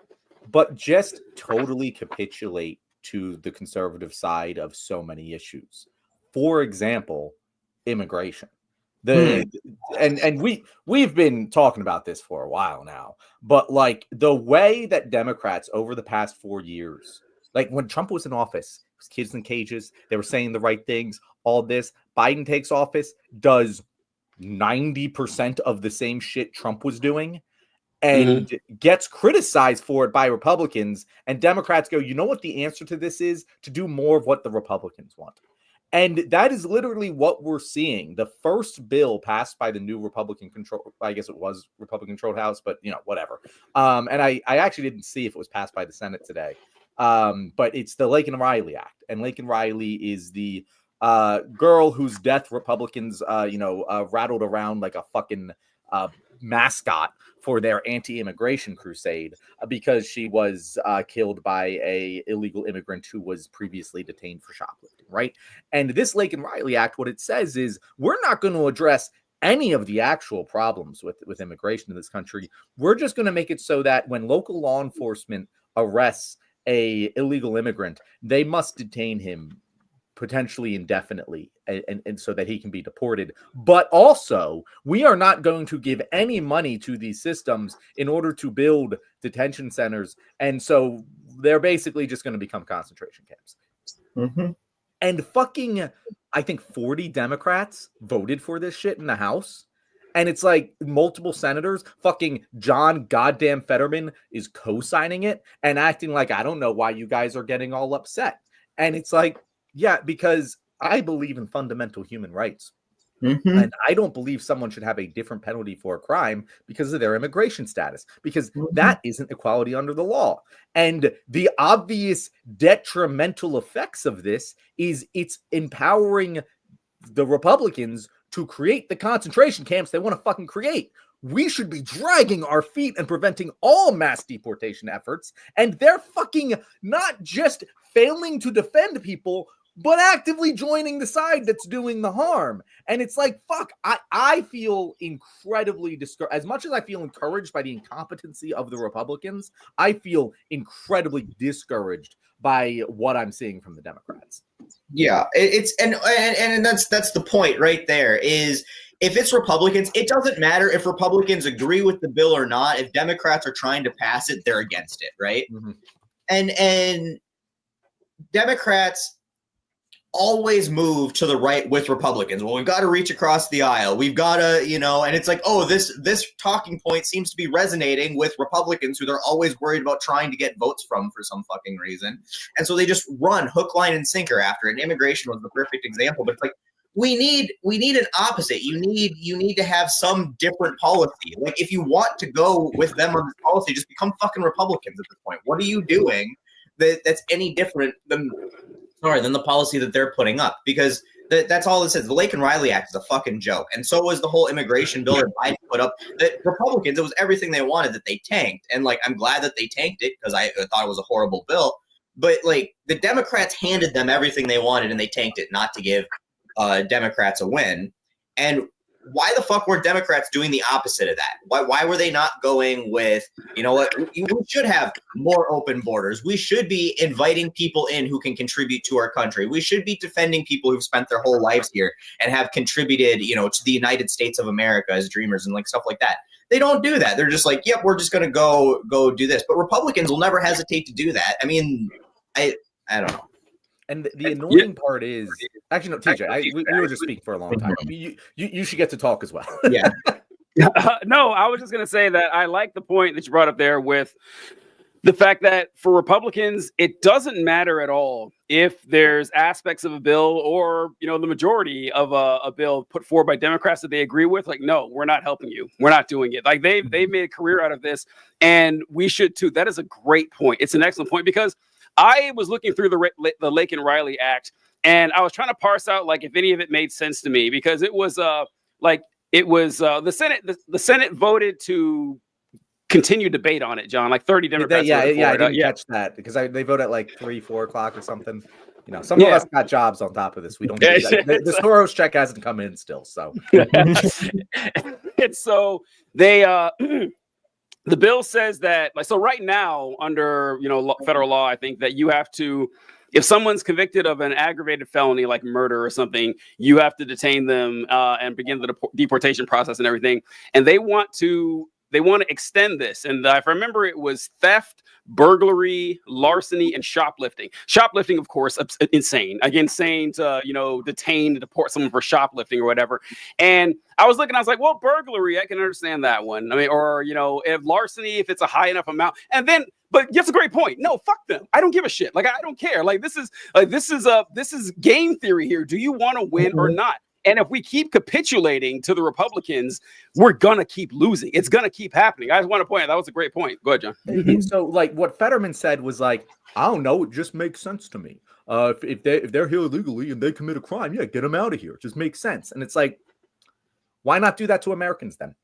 but just totally capitulate to the conservative side of so many issues. For example, immigration. And we've been talking about this for a while now, but like the way that Democrats over the past 4 years, like when Trump was in office, it was kids in cages, they were saying the right things, all this. Biden takes office, does 90% of the same shit Trump was doing, and gets criticized for it by Republicans, and Democrats go, you know what the answer to this is? To do more of what the Republicans want. And that is literally what we're seeing. The first bill passed by the new Republican control, I guess it was Republican controlled House, but you know, whatever. And I actually didn't see if it was passed by the Senate today. But it's the Laken Riley Act. And Laken Riley is the girl whose death Republicans, rattled around like a fucking mascot for their anti-immigration crusade because she was killed by a illegal immigrant who was previously detained for shoplifting, right? And this Laken Riley Act, what it says is we're not going to address any of the actual problems with immigration in this country. We're just going to make it so that when local law enforcement arrests a illegal immigrant, they must detain him potentially indefinitely and so that he can be deported. But also, we are not going to give any money to these systems in order to build detention centers. And so they're basically just going to become concentration camps. And fucking, I think 40 Democrats voted for this shit in the House. And it's like multiple senators, fucking John goddamn Fetterman is co-signing it and acting like, I don't know why you guys are getting all upset. And it's like, yeah, because I believe in fundamental human rights. Mm-hmm. And I don't believe someone should have a different penalty for a crime because of their immigration status, because that isn't equality under the law. And the obvious detrimental effects of this is it's empowering the Republicans to create the concentration camps they want to fucking create. We should be dragging our feet and preventing all mass deportation efforts. And they're fucking not just failing to defend people, but actively joining the side that's doing the harm. And it's like, fuck, I feel incredibly discouraged. As much as I feel encouraged by the incompetency of the Republicans, I feel incredibly discouraged by what I'm seeing from the Democrats. Yeah, it's and that's the point right there. Is if it's Republicans, it doesn't matter if Republicans agree with the bill or not. If Democrats are trying to pass it, they're against it, right? Mm-hmm. And Democrats always move to the right with Republicans. Well, we've got to reach across the aisle. We've got to, and it's like, oh, this talking point seems to be resonating with Republicans who they're always worried about trying to get votes from for some fucking reason. And so they just run hook, line, and sinker after it. And immigration was the perfect example. But it's like, we need an opposite. You need to have some different policy. Like, if you want to go with them on this policy, just become fucking Republicans at this point. What are you doing that's any different than the policy that they're putting up? Because that's all this is. The Lake and Riley Act is a fucking joke. And so was the whole immigration bill that Biden put up. That Republicans, it was everything they wanted that they tanked. And like, I'm glad that they tanked it because I thought it was a horrible bill. But like, the Democrats handed them everything they wanted and they tanked it not to give Democrats a win. And why the fuck were Democrats doing the opposite of that? Why were they not going with, you know what, we should have more open borders. We should be inviting people in who can contribute to our country. We should be defending people who've spent their whole lives here and have contributed, to the United States of America as dreamers and like stuff like that. They don't do that. They're just like, yep, we're just going to go do this. But Republicans will never hesitate to do that. I mean, I don't know. And the annoying part is, actually, no, TJ, we were just speaking for a long time. You should get to talk as well. Yeah. No, I was just going to say that I like the point that you brought up there with the fact that for Republicans, it doesn't matter at all if there's aspects of a bill or, the majority of a bill put forward by Democrats that they agree with. Like, no, we're not helping you. We're not doing it. Like they've made a career out of this, and we should too. That is a great point. It's an excellent point, because I was looking through the Lake and Riley Act, and I was trying to parse out like if any of it made sense to me, because it was the Senate. The Senate voted to continue debate on it, John. Like 30 Democrats. I didn't catch that because they vote at like 3-4 o'clock or something. Some of us got jobs on top of this. We don't. Do that. The Soros check hasn't come in still, so. And so they. The bill says that, so right now under, federal law, I think that you have to, if someone's convicted of an aggravated felony like murder or something, you have to detain them and begin the deportation process and everything. And they want to extend this. And if I remember, it was theft, burglary, larceny, and shoplifting. Shoplifting, of course, insane. Again, insane to, detain, deport someone for shoplifting or whatever. And I was looking, I was like, well, burglary, I can understand that one. I mean, or, if larceny, if it's a high enough amount. And then, but that's a great point. No, fuck them. I don't give a shit. Like, I don't care. Like, this is game theory here. Do you want to win or not? And if we keep capitulating to the Republicans, we're going to keep losing. It's going to keep happening. I just want to point out, that was a great point. Go ahead, John. So like what Fetterman said was like, I don't know. It just makes sense to me. If they're here illegally and they commit a crime, yeah, get them out of here. It just makes sense. And it's like, why not do that to Americans then?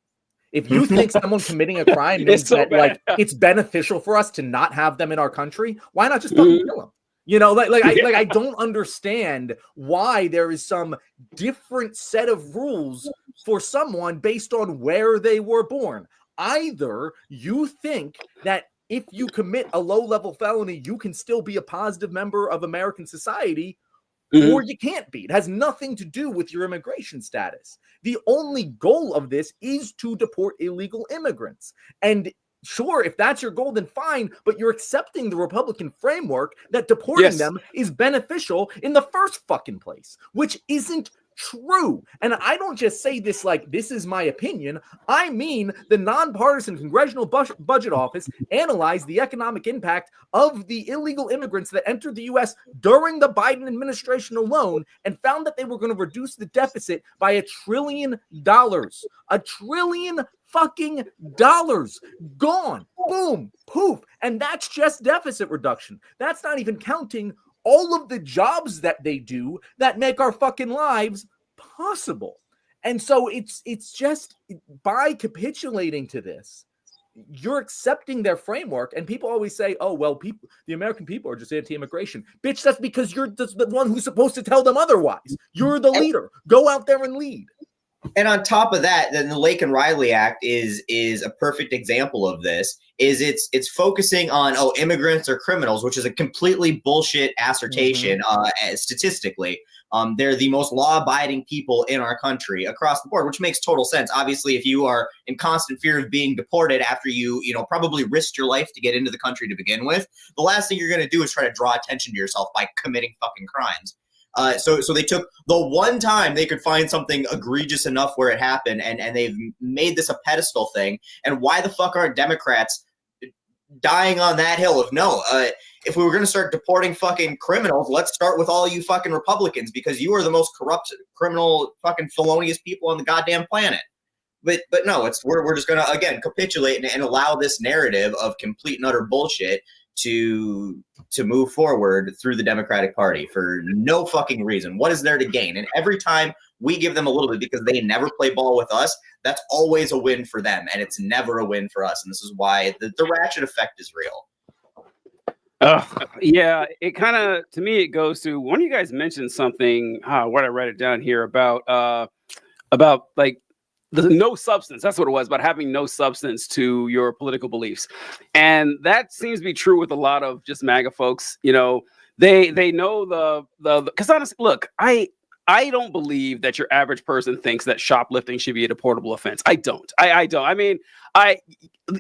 If you think someone committing a crime means that like it's beneficial for us to not have them in our country, why not just fucking kill them? I don't understand why there is some different set of rules for someone based on where they were born. Either you think that if you commit a low-level felony, you can still be a positive member of American society, or you can't be. It has nothing to do with your immigration status. The only goal of this is to deport illegal immigrants. And sure, if that's your goal, then fine, but you're accepting the Republican framework that deporting them is beneficial in the first fucking place, which isn't true. And I don't just say this like this is my opinion. I mean, the nonpartisan Congressional Budget Office analyzed the economic impact of the illegal immigrants that entered the U.S. during the Biden administration alone and found that they were going to reduce the deficit by $1 trillion. $1 trillion fucking dollars gone. Boom, poof. And that's just deficit reduction. That's not even counting all of the jobs that they do that make our fucking lives possible. And so it's just by capitulating to this, you're accepting their framework. And people always say, oh, well, the American people are just anti-immigration. Bitch, that's because you're the one who's supposed to tell them otherwise. You're the leader. Go out there and lead. And on top of that, then the Lake and Riley Act is a perfect example of this. It's focusing on immigrants are criminals, which is a completely bullshit assertion statistically. They're the most law-abiding people in our country across the board, which makes total sense. Obviously, if you are in constant fear of being deported after you probably risked your life to get into the country to begin with, the last thing you're going to do is try to draw attention to yourself by committing fucking crimes. So they took the one time they could find something egregious enough where it happened, and they've made this a pedestal thing. And why the fuck aren't Democrats dying on that hill of no? If we were going to start deporting fucking criminals, let's start with all you fucking Republicans, because you are the most corrupt, criminal, fucking felonious people on the goddamn planet. But no, we're just going to again capitulate and allow this narrative of complete and utter bullshit to move forward through the Democratic Party for no fucking reason. What is there to gain? And every time we give them a little bit because they never play ball with us, that's always a win for them, and it's never a win for us. And this is why the ratchet effect is real. Yeah, it kind of, to me, it goes to, one of you guys mentioned something, what I read it down here about like the no substance. That's what it was, about having no substance to your political beliefs. And that seems to be true with a lot of just MAGA folks. They know the because honestly, look, I don't believe that your average person thinks that shoplifting should be a deportable offense. I don't. I don't. I mean,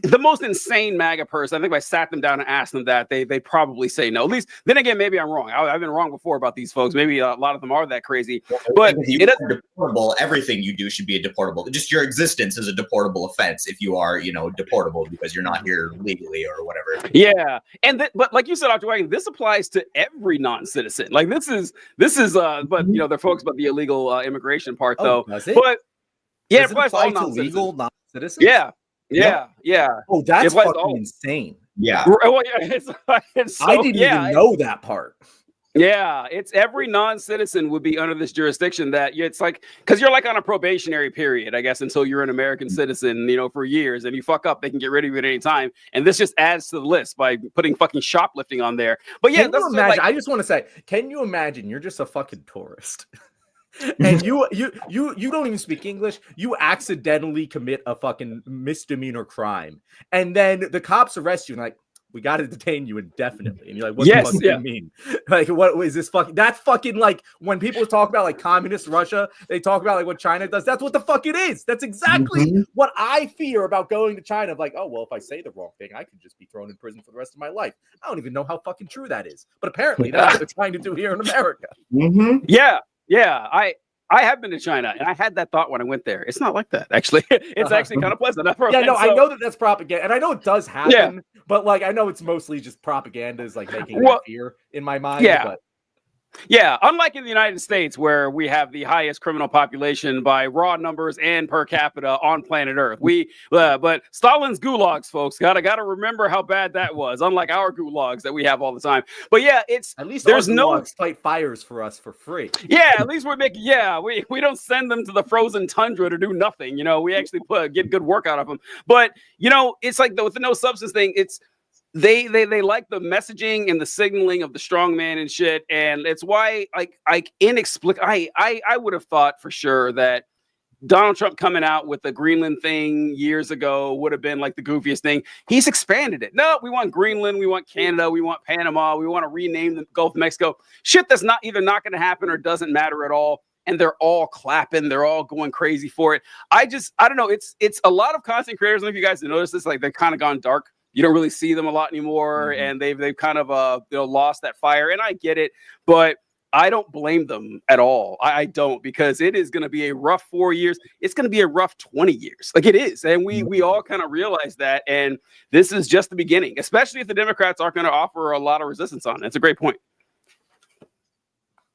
the most insane MAGA person, I think if I sat them down and asked them that, they probably say no. At least, then again, maybe I'm wrong. I've been wrong before about these folks. Maybe a lot of them are that crazy. But it is deportable. Everything you do should be a deportable. Just your existence is a deportable offense if you are, deportable because you're not here legally or whatever. Yeah, but like you said, Dr. Wagon, this applies to every non-citizen. Like this is, but they're folks about the illegal immigration part though. Does it? But yeah, does it apply to legal non-citizens? Yeah. Oh, that's fucking insane. Yeah. Well, yeah, it's so, I didn't even know that part. Yeah, it's every non-citizen would be under this jurisdiction. That it's like, because you're like on a probationary period, I guess, until you're an American citizen, for years, and you fuck up, they can get rid of you at any time. And this just adds to the list by putting fucking shoplifting on there. But yeah, can you imagine, I just want to say, can you imagine you're just a fucking tourist? And you don't even speak English. You accidentally commit a fucking misdemeanor crime, and then the cops arrest you and like, we got to detain you indefinitely. And you're like, what the fuck do you mean? Like, what is this fucking? That's fucking like when people talk about like communist Russia, they talk about like what China does. That's what the fuck it is. That's exactly what I fear about going to China. Of like, oh well, if I say the wrong thing, I could just be thrown in prison for the rest of my life. I don't even know how fucking true that is, but apparently that's what they're trying to do here in America. Yeah. I have been to China, and I had that thought when I went there. It's not like that, actually. It's actually kind of pleasant. I know that's propaganda, and I know it does happen, but like I know it's mostly just propaganda is like making that fear in my mind. But Yeah, unlike in the United States, where we have the highest criminal population by raw numbers and per capita on planet Earth. But Stalin's gulags, folks, gotta remember how bad that was. Unlike our gulags that we have all the time. But yeah, it's at least there's our no fight fires for us for free. Yeah, at least we're making. Yeah, we don't send them to the frozen tundra to do nothing. We actually get good work out of them. But it's like with the no substance thing. It's They like the messaging and the signaling of the strong man and shit, and it's why I would have thought for sure that Donald Trump coming out with the Greenland thing years ago would have been like the goofiest thing. He's expanded it. No, we want Greenland, we want Canada, we want Panama, we want to rename the Gulf of Mexico. Shit that's not either not going to happen or doesn't matter at all. And they're all clapping, they're all going crazy for it. I don't know. It's a lot of content creators. I don't know if you guys have noticed this, like they've kind of gone dark. You don't really see them a lot anymore, and they've kind of lost that fire. And I get it, but I don't blame them at all. I don't, because it is going to be a rough 4 years. It's going to be a rough 20 years. Like it is. And we all kind of realize that. And this is just the beginning, especially if the Democrats aren't going to offer a lot of resistance on it. It's a great point.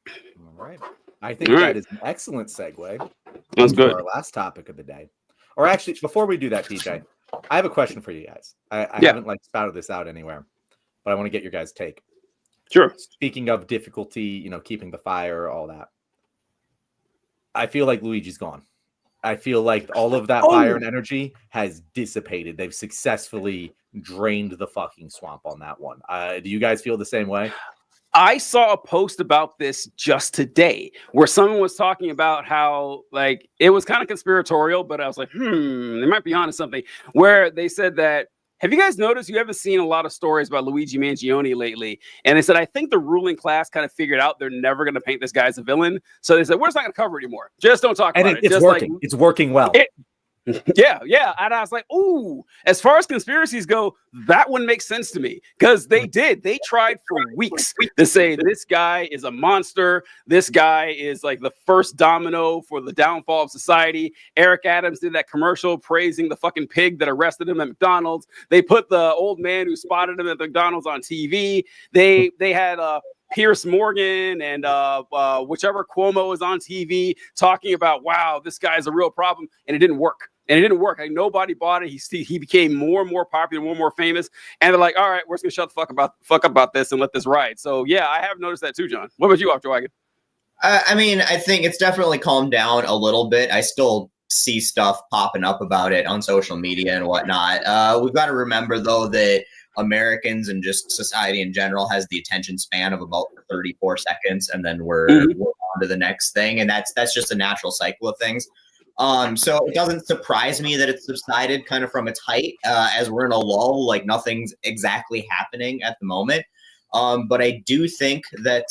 All right. I think that is an excellent segue. That's good. Our last topic of the day. Or actually, before we do that, TJ, I have a question for you guys. I haven't spouted this out anywhere, but I want to get your guys' take. Sure. Speaking of difficulty, keeping the fire, all that. I feel like Luigi's gone. I feel like all of that fire and energy has dissipated. They've successfully drained the fucking swamp on that one. Do you guys feel the same way? I saw a post about this just today where someone was talking about how like it was kind of conspiratorial, but I was like, they might be onto something, where they said that, have you guys noticed you haven't seen a lot of stories about Luigi Mangione lately? And they said, I think the ruling class kind of figured out they're never going to paint this guy as a villain. So they said, we're just not going to cover it anymore. Just don't talk about it. It's just working. It's working well. Yeah. And I was like, ooh, as far as conspiracies go, that one makes sense to me, because they tried for weeks to say this guy is a monster. This guy is like the first domino for the downfall of society. Eric Adams did that commercial praising the fucking pig that arrested him at McDonald's. They put the old man who spotted him at McDonald's on TV. They had Pierce Morgan and whichever Cuomo was on TV talking about, wow, this guy's a real problem, and it didn't work. Like nobody bought it. He became more and more popular, more and more famous. And they're like, all right, we're just gonna shut the fuck up about this and let this ride. So yeah, I have noticed that too, John. What about you, After Wagon? I mean, I think it's definitely calmed down a little bit. I still see stuff popping up about it on social media and whatnot. We've got to remember though that Americans and just society in general has the attention span of about 34 seconds, and then we're on to the next thing, and that's just a natural cycle of things. So it doesn't surprise me that it's subsided kind of from its height, as we're in a lull, like nothing's exactly happening at the moment. But I do think that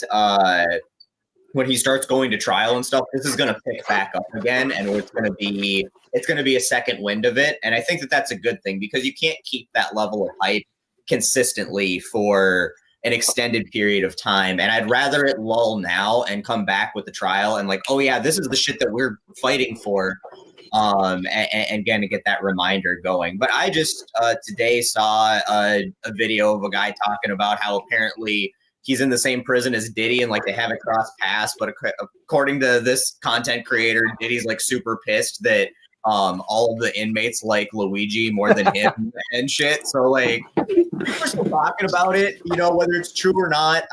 when he starts going to trial and stuff, this is going to pick back up again, and it's going to be a second wind of it. And I think that that's a good thing, because you can't keep that level of hype consistently for an extended period of time. And I'd rather it lull now and come back with the trial and like, oh yeah, this is the shit that we're fighting for. And again, to get that reminder going. But I just today saw a video of a guy talking about how apparently he's in the same prison as Diddy and like they haven't crossed paths. But according to this content creator, Diddy's like super pissed that all of the inmates like Luigi more than him and shit. So like people are still talking about it, whether it's true or not.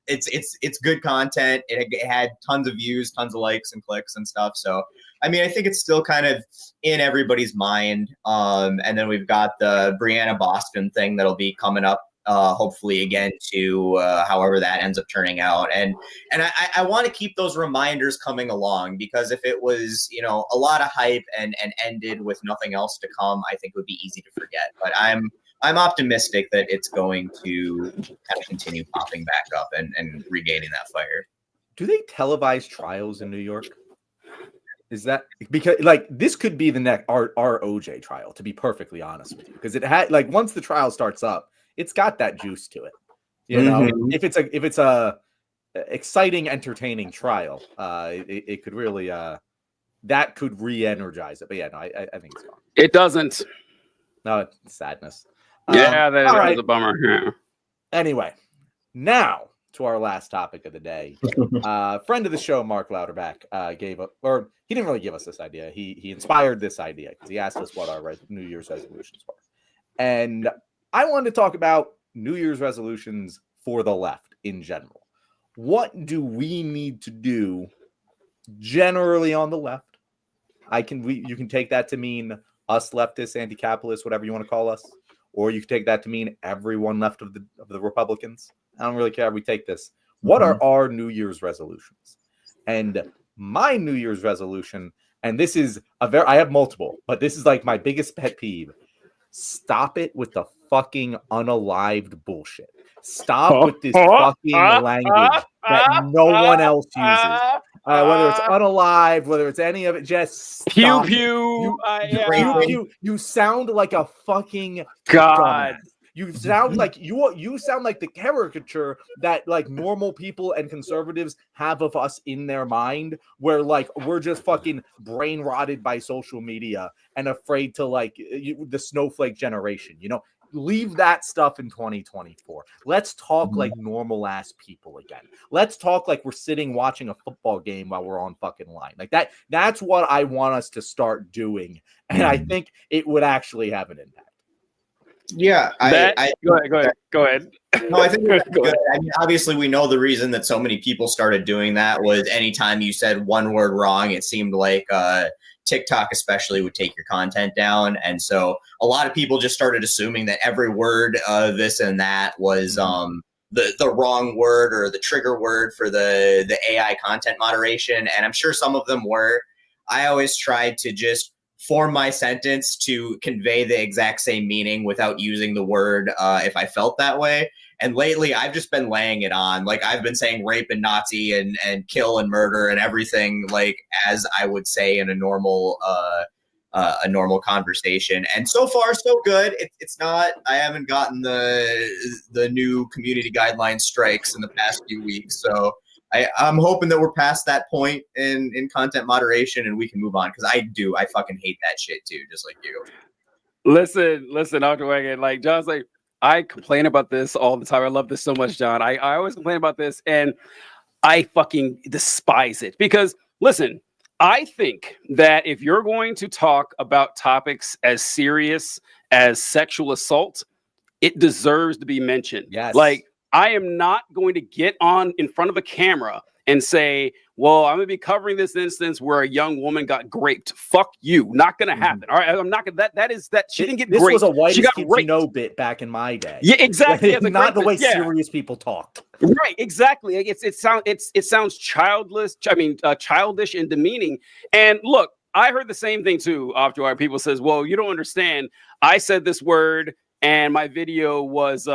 It's good content. It had tons of views, tons of likes and clicks and stuff. So I mean, I think it's still kind of in everybody's mind. And then we've got the Brianna Boston thing that'll be coming up hopefully again to however that ends up turning out. And I want to keep those reminders coming along, because if it was, a lot of hype and ended with nothing else to come, I think it would be easy to forget. But I'm optimistic that it's going to kind of continue popping back up and regaining that fire. Do they televise trials in New York? Is that because like this could be the next our OJ trial, to be perfectly honest with you, because it had like once the trial starts up, it's got that juice to it. If it's a exciting, entertaining trial, it could really that could re-energize it. But yeah, no, I think it's gone. It doesn't. No, it's sadness. Yeah, that is a bummer. Yeah. Anyway, now to our last topic of the day. Friend of the show, Mark Lauterbach, he didn't really give us this idea. He inspired this idea because he asked us what our New Year's resolutions were. And I wanted to talk about New Year's resolutions for the left in general. What do we need to do generally on the left? You can take that to mean us leftists, anti-capitalists, whatever you want to call us, or you can take that to mean everyone left of the Republicans. I don't really care how we take this. What are our New Year's resolutions? And my New Year's resolution, and this is I have multiple, but this is like my biggest pet peeve. Stop it with the fucking unalived bullshit. Stop with this fucking language that no one else uses. Whether it's unalive, whether it's any of it, just stop. Pew pew. You sound like a fucking God. dumbass. You sound like you sound like the caricature that like normal people and conservatives have of us in their mind, where like we're just fucking brain rotted by social media and afraid to like the snowflake generation. Leave that stuff in 2024. Let's talk like normal ass people again. Let's talk like we're sitting watching a football game while we're on fucking line. Like that's what I want us to start doing. And I think it would actually have an impact. Yeah, Go ahead. No, I think that's good. I mean, obviously, we know the reason that so many people started doing that was anytime you said one word wrong, it seemed like TikTok especially would take your content down. And so a lot of people just started assuming that every word this and that was the wrong word or the trigger word for the AI content moderation. And I'm sure some of them were. I always tried to just form my sentence to convey the exact same meaning without using the word if I felt that way. And lately, I've just been laying it on. Like, I've been saying rape and Nazi and kill and murder and everything, like, as I would say in a normal conversation. And so far, so good. It's not. I haven't gotten the new community guideline strikes in the past few weeks. So I'm hoping that we're past that point in content moderation and we can move on, because I fucking hate that shit too, just like you. Listen, Dr. Wagon, like John's like, I complain about this all the time. I love this so much, John. I always complain about this and I fucking despise it because, listen, I think that if you're going to talk about topics as serious as sexual assault, it deserves to be mentioned. Yes. Like, I am not going to get on in front of a camera and say, well, I'm going to be covering this instance where a young woman got raped. Fuck you. Not going to happen. All right. I'm not going to, that she didn't get raped. This was a white kids raped. you know bit back in my day. Yeah, exactly. Not the way serious people talk. Right. Exactly. It sounds childish. I mean, childish and demeaning. And look, I heard the same thing too. After people says, well, you don't understand. I said this word and my video was,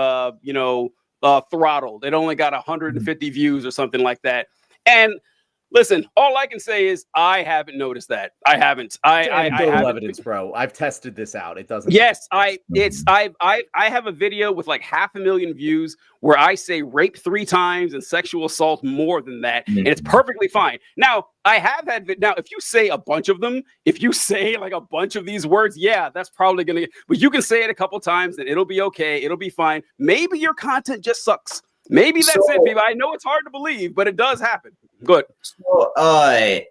throttled. It only got 150 views or something like that. And listen, all I can say is I haven't noticed that. I haven't. I have evidence, bro. I've tested this out. It doesn't. Yes, I have a video with like 500,000 views where I say rape 3 times and sexual assault more than that, and it's perfectly fine. Now, I have had if you say a bunch of them, if you say like a bunch of these words, yeah, that's probably gonna. But you can say it a couple times and it'll be okay. It'll be fine. Maybe your content just sucks. Maybe that's it, people. I know it's hard to believe, but it does happen. Good. So, I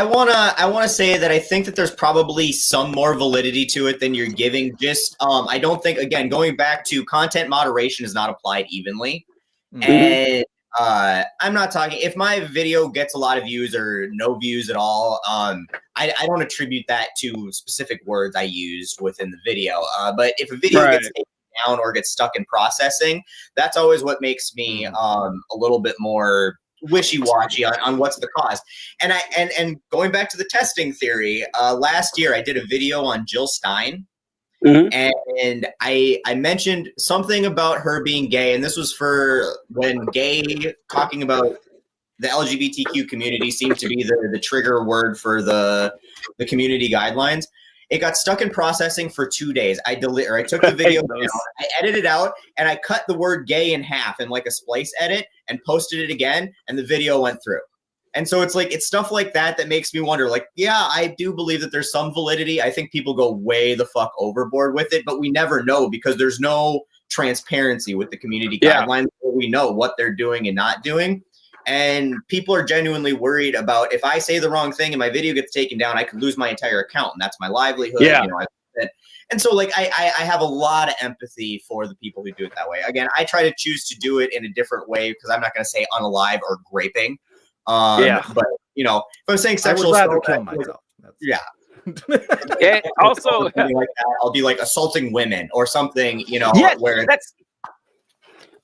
wanna say that I think that there's probably some more validity to it than you're giving. Just I don't think, again, going back to content moderation is not applied evenly. And I'm not talking if my video gets a lot of views or no views at all. I don't attribute that to specific words I used within the video. But if a video gets taken down or gets stuck in processing, that's always what makes me a little bit more wishy-washy on what's the cause. And going back to the testing theory, last year I did a video on Jill Stein. And I mentioned something about her being gay, and this was for when gay, talking about the LGBTQ community seemed to be the trigger word for the community guidelines. It got stuck in processing for 2 days. I took the video down, I edited it out, and I cut the word gay in half in like a splice edit and posted it again, and the video went through. And so it's stuff like that makes me wonder, like, yeah, I do believe that there's some validity. I think people go way the fuck overboard with it, but we never know because there's no transparency with the community guidelines where we know what they're doing and not doing. And people are genuinely worried about if I say the wrong thing and my video gets taken down, I could lose my entire account, and that's my livelihood. Yeah. And so, like, I have a lot of empathy for the people who do it that way. Again, I try to choose to do it in a different way because I'm not going to say unalive or graping. But if I'm saying sexual I would rather assault, kill myself. And also, like that, I'll be like assaulting women or something. Where that's.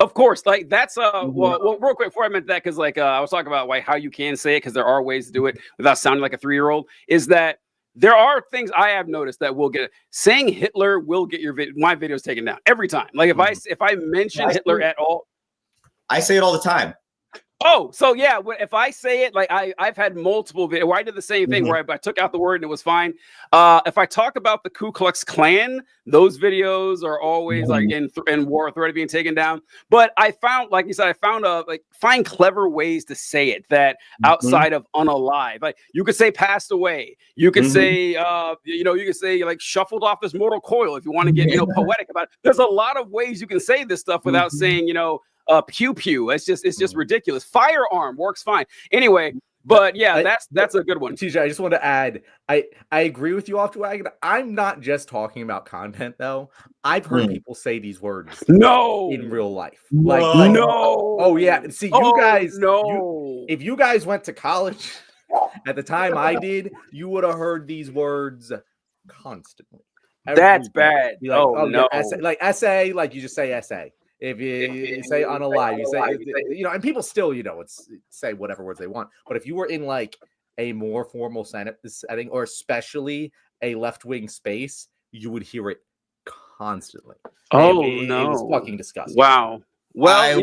Of course, like that's well, real quick before I meant that, because like I was talking about how you can say it, because there are ways to do it without sounding like a 3-year-old. Is that there are things I have noticed that will get saying Hitler will get my videos taken down every time. Like if I mention Hitler at all, I say it all the time. Oh, so yeah, if I say it, like I've had multiple videos where I did the same thing, Mhm. where I took out the word and it was fine. If I talk about the Ku Klux Klan, those videos are always like in war threat of being taken down. But I found, like you said, I found find clever ways to say it that outside of unalive. Like you could say passed away. You could say, you could say like shuffled off this mortal coil if you want to get, poetic about it. There's a lot of ways you can say this stuff without saying, pew pew. It's just ridiculous. Firearm works fine. Anyway, but yeah, that's a good one. TJ, I just want to add, I agree with you off to wagon. I'm not just talking about content though. I've heard people say these words in real life. Like no. Oh yeah. See, you guys, no. if you guys went to college at the time I did, you would have heard these words constantly. That's bad. Like, no. Yeah, essay, like you just say essay. If you say unalive, you say, and people still, say whatever words they want. But if you were in like a more formal setting, or especially a left-wing space, you would hear it constantly. Oh, it was fucking disgusting. Wow. Well, I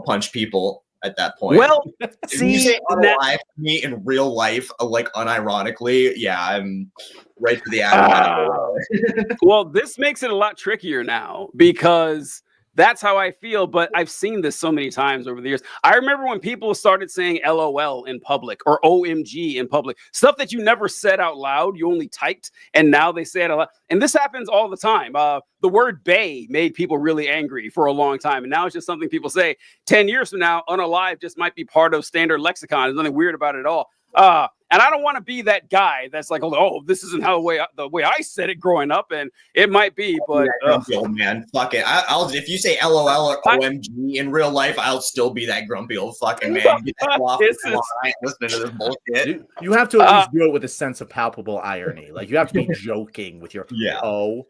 punch people at that point. Well, if you say unalive to me in real life, like unironically, yeah, I'm right to the Well, this makes it a lot trickier now because that's how I feel, but I've seen this so many times over the years. I remember when people started saying LOL in public or OMG in public, stuff that you never said out loud, you only typed, and now they say it a lot. And this happens all the time. The word bae made people really angry for a long time, and now it's just something people say. 10 years from now, unalive just might be part of standard lexicon. There's nothing weird about it at all. And I don't want to be that guy that's like, oh, this isn't how the way I said it growing up, and it might be, but old man, fuck it. I'll if you say LOL or OMG in real life, I'll still be that grumpy old fucking man. Get that off. I ain't listening to this bullshit. You have to at least do it with a sense of palpable irony. Like you have to be joking with your OMG.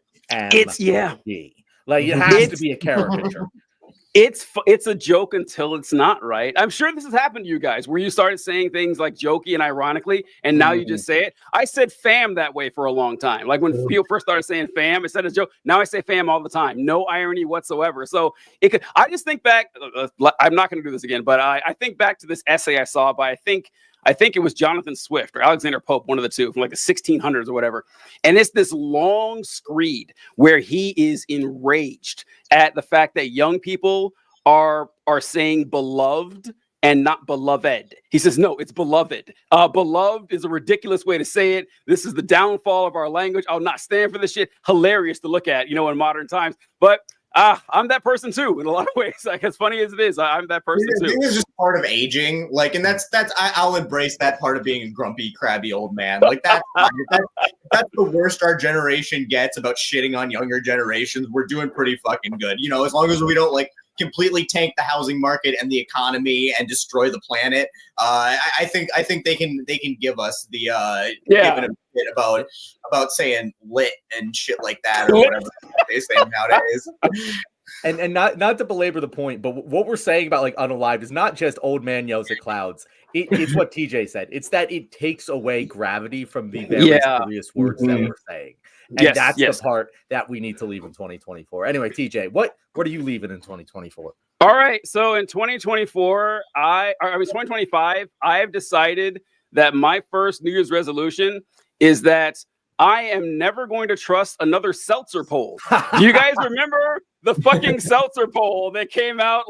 Like it has to be a caricature. It's a joke until it's not, right? I'm sure this has happened to you guys where you started saying things like jokey and ironically, and now you just say it. I said fam that way for a long time. Like when people first started saying fam, it said a joke. Now I say fam all the time. No irony whatsoever. So I just think back. I'm not going to do this again, but I think back to this essay I saw by I think it was Jonathan Swift or Alexander Pope, one of the two, from like the 1600s or whatever. And it's this long screed where he is enraged at the fact that young people are saying beloved and not beloved. He says, no, it's beloved. Beloved is a ridiculous way to say it. This is the downfall of our language. I'll not stand for this shit. Hilarious to look at, in modern times. But I'm that person too in a lot of ways. Like as funny as it is, I'm that person too. It's just part of aging. Like, and I'll embrace that part of being a grumpy, crabby old man. Like that's the worst our generation gets about shitting on younger generations. We're doing pretty fucking good. As long as we don't like completely tank the housing market and the economy and destroy the planet. I think they can give us the giving a bit about saying lit and shit like that or whatever they say nowadays. And not to belabor the point, but what we're saying about like unalive is not just old man yells at clouds. It's what TJ said. It's that it takes away gravity from the very serious words that we're saying. And that's the part that we need to leave in 2024. Anyway, TJ, what are you leaving in 2024? All right. So in 2024, 2025, I have decided that my first New Year's resolution is that I am never going to trust another seltzer poll. Do you guys remember the fucking seltzer poll that came out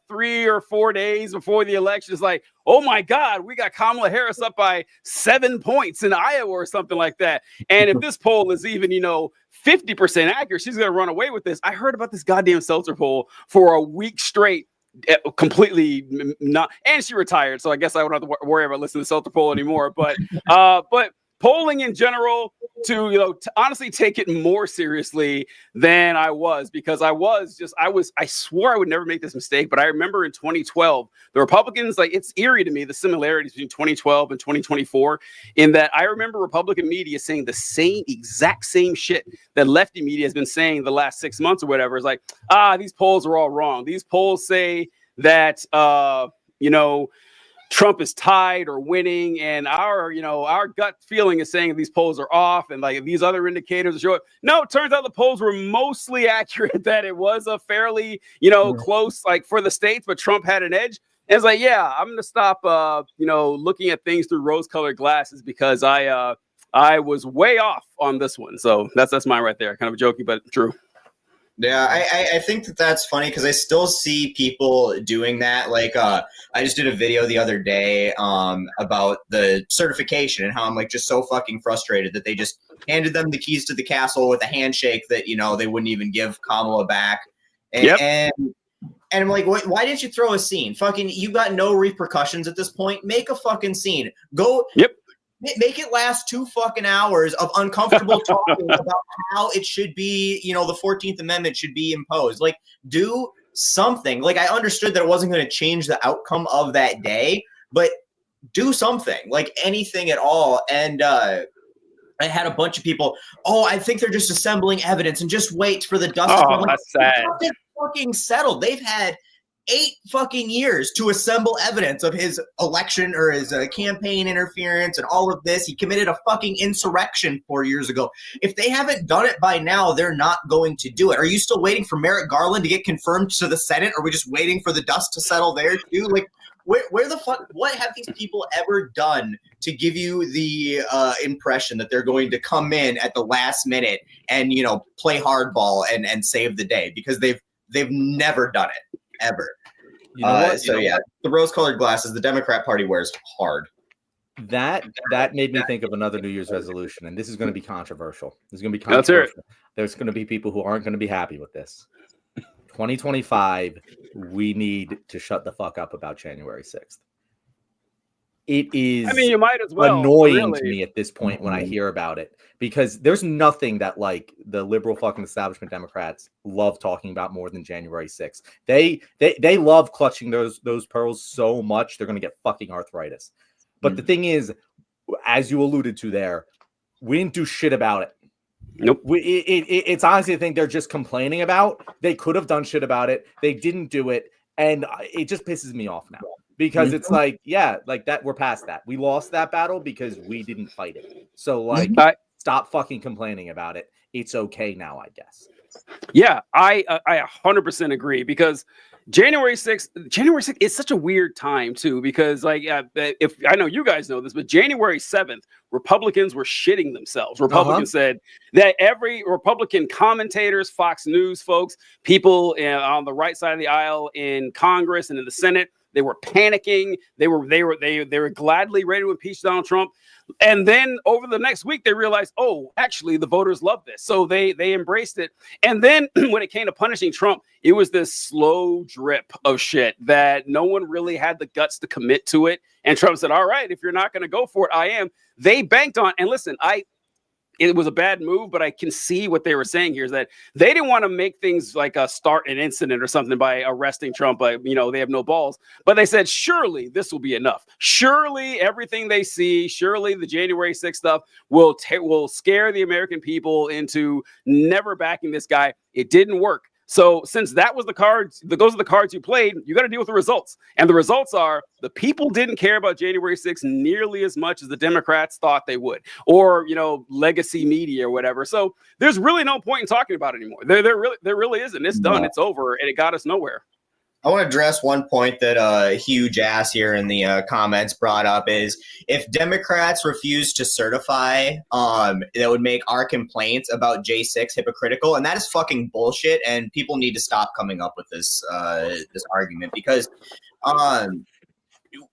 3 or 4 days before the election? It's like, oh my God, we got Kamala Harris up by 7 points in Iowa or something like that. And if this poll is even, 50% accurate, she's going to run away with this. I heard about this goddamn seltzer poll for a week straight. Completely not, and she retired, so I guess I don't have to worry about listening to seltzer poll anymore. But polling in general, to honestly take it more seriously than I was, because I swore I would never make this mistake. But I remember in 2012, the Republicans, it's eerie to me, the similarities between 2012 and 2024, in that I remember Republican media saying the exact same shit that lefty media has been saying the last 6 months or whatever. It's like, these polls are all wrong. These polls say that, Trump is tied or winning, and our gut feeling is saying these polls are off, and like these other indicators are showing. No, it turns out the polls were mostly accurate, that it was a fairly, close, for the states, but Trump had an edge. And it's like, yeah, I'm gonna stop, looking at things through rose-colored glasses because I was way off on this one. So that's mine right there. Kind of jokey, but true. Yeah, I think that's funny because I still see people doing that. Like, I just did a video the other day about the certification and how I'm like just so fucking frustrated that they just handed them the keys to the castle with a handshake that, they wouldn't even give Kamala back. And I'm like, why didn't you throw a scene? Fucking, you got no repercussions at this point. Make a fucking scene. Go. Yep. Make it last 2 fucking hours of uncomfortable talking about how it should be, the 14th Amendment should be imposed. Like, do something. Like, I understood that it wasn't going to change the outcome of that day, but do something, like anything at all. And I had a bunch of people, I think they're just assembling evidence and just wait for the dust to settle. That's sad. It's fucking settled. They've had 8 fucking years to assemble evidence of his election or his campaign interference and all of this. He committed a fucking insurrection 4 years ago. If they haven't done it by now, they're not going to do it. Are you still waiting for Merrick Garland to get confirmed to the Senate? Or are we just waiting for the dust to settle there too? Like, where the fuck, what have these people ever done to give you the impression that they're going to come in at the last minute and, play hardball and save the day? Because they've never done it, ever. The rose-colored glasses the Democrat Party wears hard. That made me think of another New Year's resolution, and this is going to be controversial. There's going to be controversial. There's going to be people who aren't going to be happy with this. 2025, we need to shut the fuck up about January 6th. It is you might as well, annoying to me at this point when I hear about it, because there's nothing that like the liberal fucking establishment Democrats love talking about more than January 6th. They love clutching those pearls so much they're going to get fucking arthritis. But the thing is, as you alluded to there, we didn't do shit about it. Nope. It's honestly a thing they're just complaining about. They could have done shit about it. They didn't do it. And it just pisses me off now. Because it's like, like that, we're past that. We lost that battle because we didn't fight it. So, like, stop fucking complaining about it. It's okay now, I guess. Yeah, I 100% agree, because January 6th is such a weird time too, because if I know you guys know this, but January 7th, Republicans were shitting themselves. Republicans said that every Republican commentators, Fox News folks, people on the right side of the aisle in Congress and in the Senate, they were panicking. They were gladly ready to impeach Donald Trump. And then over the next week, they realized, actually, the voters love this. So they embraced it. And then when it came to punishing Trump, it was this slow drip of shit that no one really had the guts to commit to it. And Trump said, all right, if you're not going to go for it, I am. They banked on, and listen, it was a bad move, but I can see what they were saying here is that they didn't want to make things like start an incident or something by arresting Trump. But, they have no balls. But they said, surely this will be enough. Surely everything they see, surely the January 6th stuff will scare the American people into never backing this guy. It didn't work. So since that was those are the cards you played, you got to deal with the results. And the results are the people didn't care about January 6th nearly as much as the Democrats thought they would, or, legacy media or whatever. So there's really no point in talking about it anymore. There really isn't. It's done. It's over. And it got us nowhere. I want to address one point that huge ass here in the comments brought up is if Democrats refuse to certify, that would make our complaints about J6 hypocritical, and that is fucking bullshit. And people need to stop coming up with this argument, because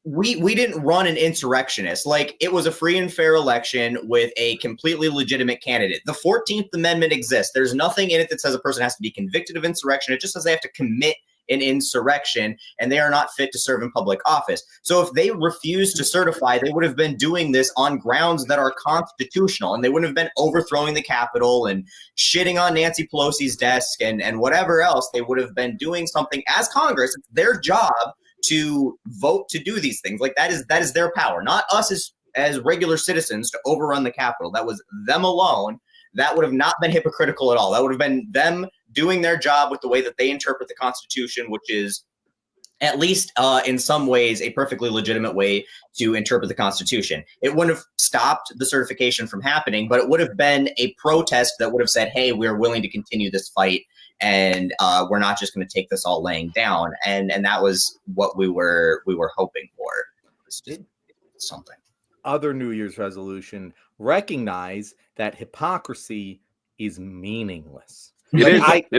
we didn't run an insurrectionist. Like, it was a free and fair election with a completely legitimate candidate. The 14th Amendment exists. There's nothing in it that says a person has to be convicted of insurrection. It just says they have to commit an insurrection, and they are not fit to serve in public office. So if they refuse to certify, they would have been doing this on grounds that are constitutional, and they wouldn't have been overthrowing the Capitol and shitting on Nancy Pelosi's desk and whatever else. They would have been doing something as Congress. It's their job to vote to do these things. Like, that is their power, not us as regular citizens to overrun the Capitol. That was them alone. That would have not been hypocritical at all. That would have been them doing their job with the way that they interpret the Constitution, which is at least in some ways a perfectly legitimate way to interpret the Constitution. It wouldn't have stopped the certification from happening, but it would have been a protest that would have said, hey, we're willing to continue this fight and we're not just going to take this all laying down. And that was what we were hoping for. It's just something. Other New Year's resolution: recognize that hypocrisy is meaningless. It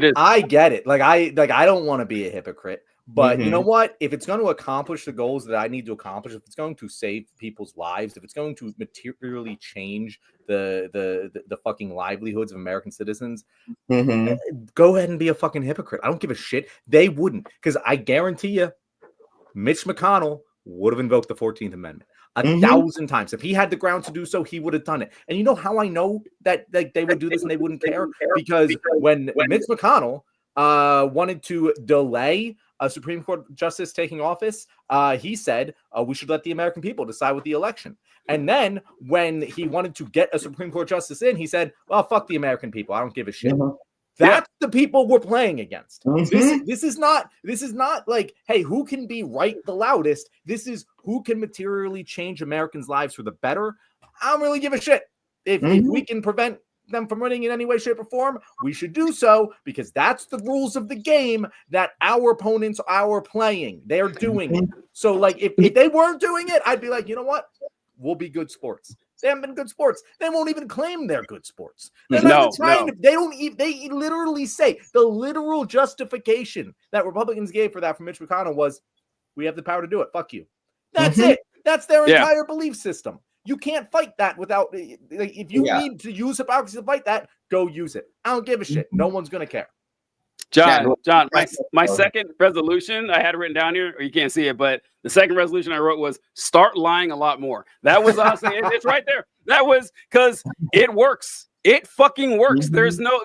is. I get it. I don't want to be a hypocrite, but you know what? If it's going to accomplish the goals that I need to accomplish, if it's going to save people's lives, if it's going to materially change the fucking livelihoods of American citizens, go ahead and be a fucking hypocrite. I don't give a shit. They wouldn't, because I guarantee you, Mitch McConnell would have invoked the 14th Amendment 1,000 times. If he had the ground to do so, he would have done it. And you know how I know that they would do this and they wouldn't care? Because when Mitch McConnell wanted to delay a Supreme Court justice taking office, he said we should let the American people decide with the election. And then when he wanted to get a Supreme Court justice in, he said, well, fuck the American people. I don't give a shit. That's the people we're playing against. This is not like, hey, who can be right the loudest? This is who can materially change Americans' lives for the better. I don't really give a shit. If we can prevent them from winning in any way, shape, or form, we should do so, because that's the rules of the game that our opponents are playing. They're doing it. So, like, if they weren't doing it, I'd be like, you know what? We'll be good sports. They haven't been good sports. They won't even claim they're good sports. They're not trying. They don't. They literally say the literal justification that Republicans gave for that from Mitch McConnell was, "We have the power to do it. Fuck you." That's it. That's their entire belief system. You can't fight that without. Like, if you need to use hypocrisy to fight that, go use it. I don't give a shit. No one's gonna care. John, my second resolution, I had it written down here, or you can't see it, but the second resolution I wrote was start lying a lot more. That was honestly, it's right there. That was because it works. It fucking works. There's no,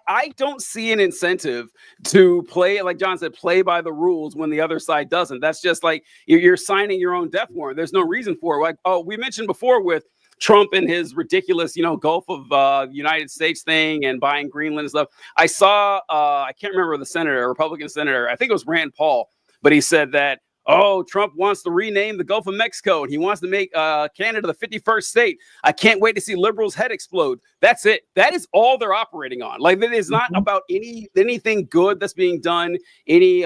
I don't see an incentive to play, like John said, play by the rules when the other side doesn't. That's just like you're signing your own death warrant. There's no reason for it. Like, oh, we mentioned before with Trump and his ridiculous, Gulf of United States thing and buying Greenland and stuff. I saw, I can't remember the senator, Republican senator, I think it was Rand Paul, but he said that, oh, Trump wants to rename the Gulf of Mexico and he wants to make Canada the 51st state. I can't wait to see liberals' head explode. That's it. That is all they're operating on. Like, it is not about anything good that's being done, any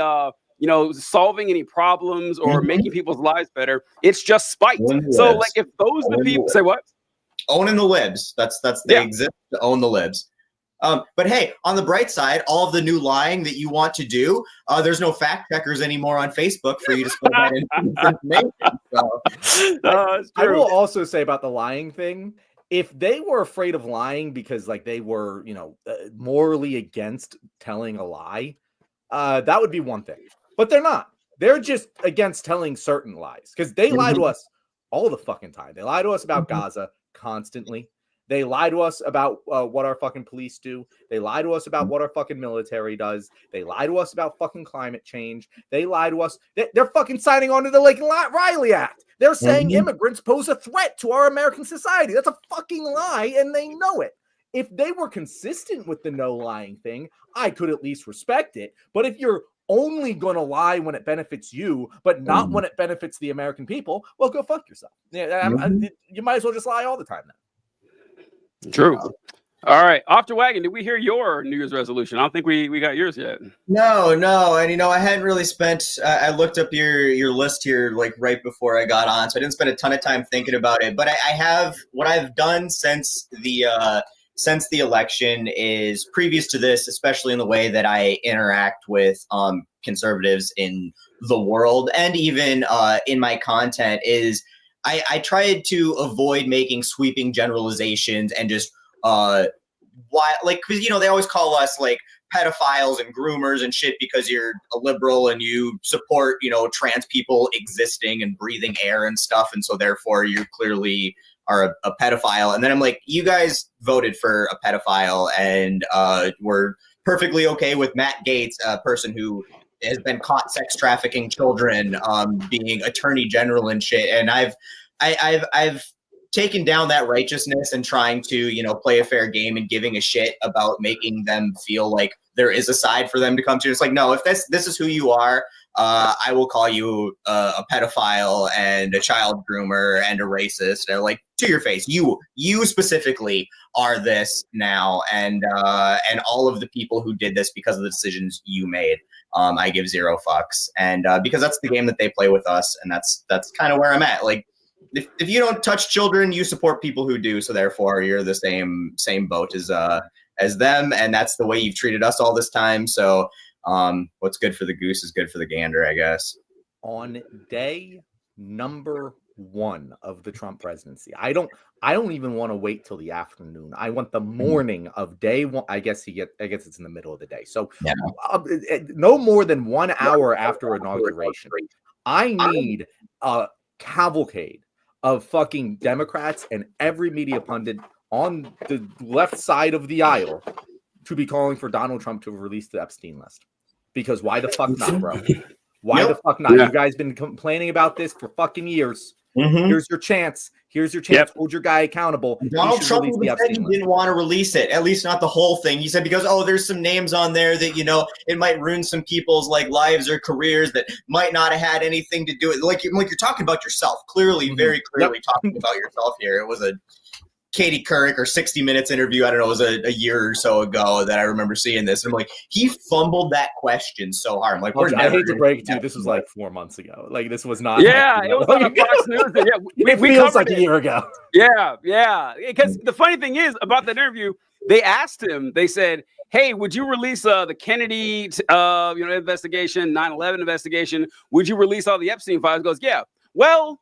solving any problems or making people's lives better. It's just spite. So, like, if those are the people say what? Owning the libs. They exist to own the libs. But hey, on the bright side, all of the new lying that you want to do, there's no fact checkers anymore on Facebook for you to spread that information. So, I will also say about the lying thing, if they were afraid of lying because, like, they were, morally against telling a lie, that would be one thing. But they're not. They're just against telling certain lies, because they lie to us all the fucking time. They lie to us about Gaza constantly. They lie to us about what our fucking police do. They lie to us about what our fucking military does. They lie to us about fucking climate change. They lie to us. They're fucking signing on to the Lincoln Riley Act. They're saying immigrants pose a threat to our American society. That's a fucking lie, and they know it. If they were consistent with the no lying thing, I could at least respect it. But if you're only going to lie when it benefits you, but not when it benefits the American people, well, go fuck yourself. You might as well just lie all the time then. True. All right. Off to Wagon, did we hear your New Year's resolution? I don't think we got yours yet. No. And, I hadn't really spent, I looked up your list here, like, right before I got on, so I didn't spend a ton of time thinking about it. But I have, what I've done since the election is, previous to this, especially in the way that I interact with conservatives in the world and even in my content, is I tried to avoid making sweeping generalizations and just because they always call us like pedophiles and groomers and shit because you're a liberal and you support trans people existing and breathing air and stuff, and so therefore you clearly are a pedophile. And then I'm like, you guys voted for a pedophile and we're perfectly okay with Matt Gaetz, a person who has been caught sex trafficking children, being attorney general and shit. And I've taken down that righteousness and trying to, play a fair game and giving a shit about making them feel like there is a side for them to come to. It's like, no, if this is who you are, I will call you a pedophile and a child groomer and a racist. And like, to your face, you specifically are this now, and all of the people who did this because of the decisions you made. I give zero fucks, and because that's the game that they play with us, and that's kind of where I'm at. Like, if you don't touch children, you support people who do, so therefore you're the same boat as them, and that's the way you've treated us all this time. So what's good for the goose is good for the gander, I guess. On day number 1 of the Trump presidency, I don't even want to wait till the afternoon. I want the morning of day 1. I guess it's in the middle of the day. So Yeah. No more than 1 hour after inauguration, I need a cavalcade of fucking Democrats and every media pundit on the left side of the aisle to be calling for Donald Trump to release the Epstein list. Because why the fuck not, bro? Why the fuck not? Yeah. You guys been complaining about this for fucking years. Mm-hmm. Here's your chance. Yep. Hold your guy accountable. Donald Trump said he didn't want to release it, at least not the whole thing. He said because there's some names on there that it might ruin some people's lives or careers that might not have had anything to do with. Like you're talking about yourself. Clearly, very clearly talking about yourself here. It was a Katie Couric or 60 Minutes interview. I don't know. It was a year or so ago that I remember seeing this. And I'm like, he fumbled that question so hard. I'm like, I hate to break it to you. This was like 4 months ago. Like this was not. Yeah, it was on a Fox News. Yeah, we feels like a year ago. Yeah. Because the funny thing is about that interview, they asked him. They said, "Hey, would you release the Kennedy, investigation, 9/11 investigation? Would you release all the Epstein files?" He goes, "Yeah." Well,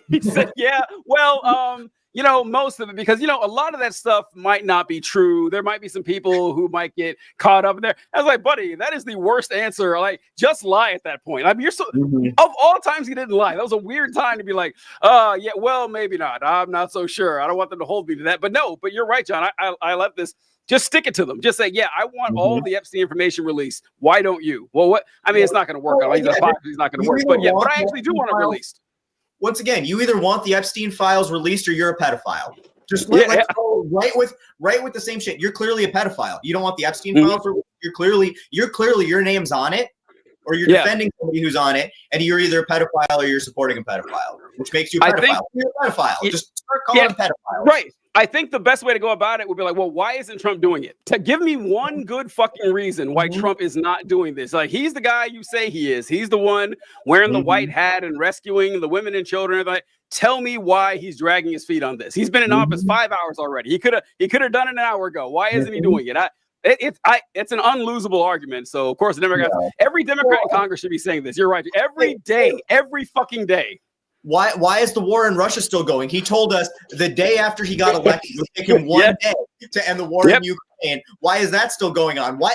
he said, "Yeah." Well, most of it, because, a lot of that stuff might not be true. There might be some people who might get caught up in there. I was like, buddy, that is the worst answer. Like, just lie at that point. I mean, you're so, of all times he didn't lie. That was a weird time to be like, yeah, well, maybe not. I'm not so sure. I don't want them to hold me to that. But you're right, John. I love this. Just stick it to them. Just say, yeah, I want all the Epstein information released. Why don't you? Well, what? I mean, it's not going to work. He's not going to work. But I actually do want it released. Once again, you either want the Epstein files released or you're a pedophile. Just let's go right with the same shit. You're clearly a pedophile. You don't want the Epstein files released. You're clearly your name's on it, or you're defending somebody who's on it, and you're either a pedophile or you're supporting a pedophile, which makes you a pedophile. You're a pedophile. Just start calling them pedophiles. Right. I think the best way to go about it would be like, well, why isn't Trump doing it? To give me one good fucking reason why Trump is not doing this. Like, he's the guy you say he is. He's the one wearing the white hat and rescuing the women and children. Like, tell me why he's dragging his feet on this. He's been in office 5 hours already. He could have done it an hour ago. Why isn't he doing it? It's an unlosable argument. So of course, the Democrats, every Democrat in Congress should be saying this. You're right. Every day, every fucking day. Why is the war in Russia still going? He told us the day after he got elected, it would take him one day to end the war in Ukraine. Why is that still going on? Why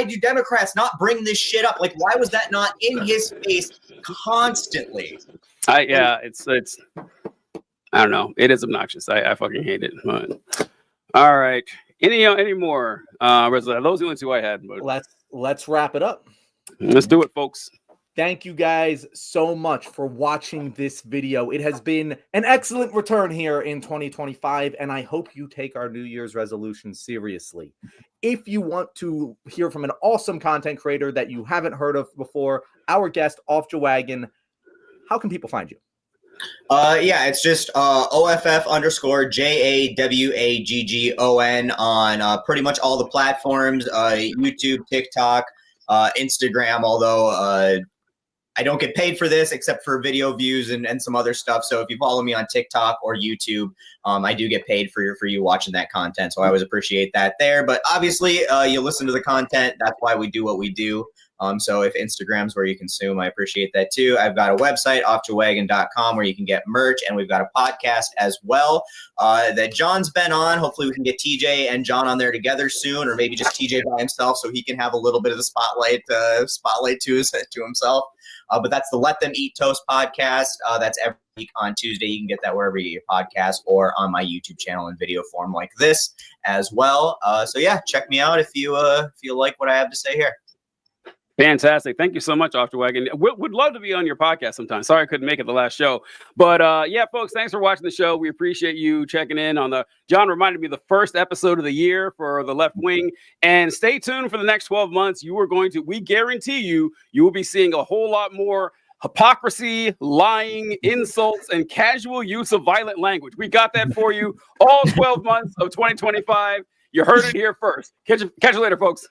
do Democrats not bring this shit up? Like, why was that not in his face constantly? It's I don't know. It is obnoxious. I fucking hate it. But, all right. Any more? Those are the only two I had. But let's wrap it up. Let's do it, folks. Thank you guys so much for watching this video. It has been an excellent return here in 2025, and I hope you take our New Year's resolution seriously. If you want to hear from an awesome content creator that you haven't heard of before, our guest, Off Jawagon, how can people find you? It's just OFF_JAWAGGON on pretty much all the platforms, YouTube, TikTok, Instagram, although I don't get paid for this except for video views and some other stuff. So if you follow me on TikTok or YouTube, I do get paid for you watching that content. So I always appreciate that there. But obviously, you listen to the content. That's why we do what we do. So if Instagram's where you consume, I appreciate that too. I've got a website, offjawagon.com, where you can get merch, and we've got a podcast as well that John's been on. Hopefully we can get TJ and John on there together soon, or maybe just TJ by himself so he can have a little bit of the spotlight to himself. But that's the Let Them Eat Toast podcast. That's every week on Tuesday. You can get that wherever you get your podcast or on my YouTube channel in video form like this as well. So yeah, check me out if you like what I have to say here. Fantastic. Thank you so much, Afterwagon. Would love to be on your podcast sometime. Sorry I couldn't make it the last show. But yeah, folks, thanks for watching the show. We appreciate you checking in on John reminded me the first episode of the year for the Left Wing. And stay tuned for the next 12 months. We guarantee you will be seeing a whole lot more hypocrisy, lying, insults, and casual use of violent language. We got that for you all 12 months of 2025. You heard it here first. Catch you later, folks.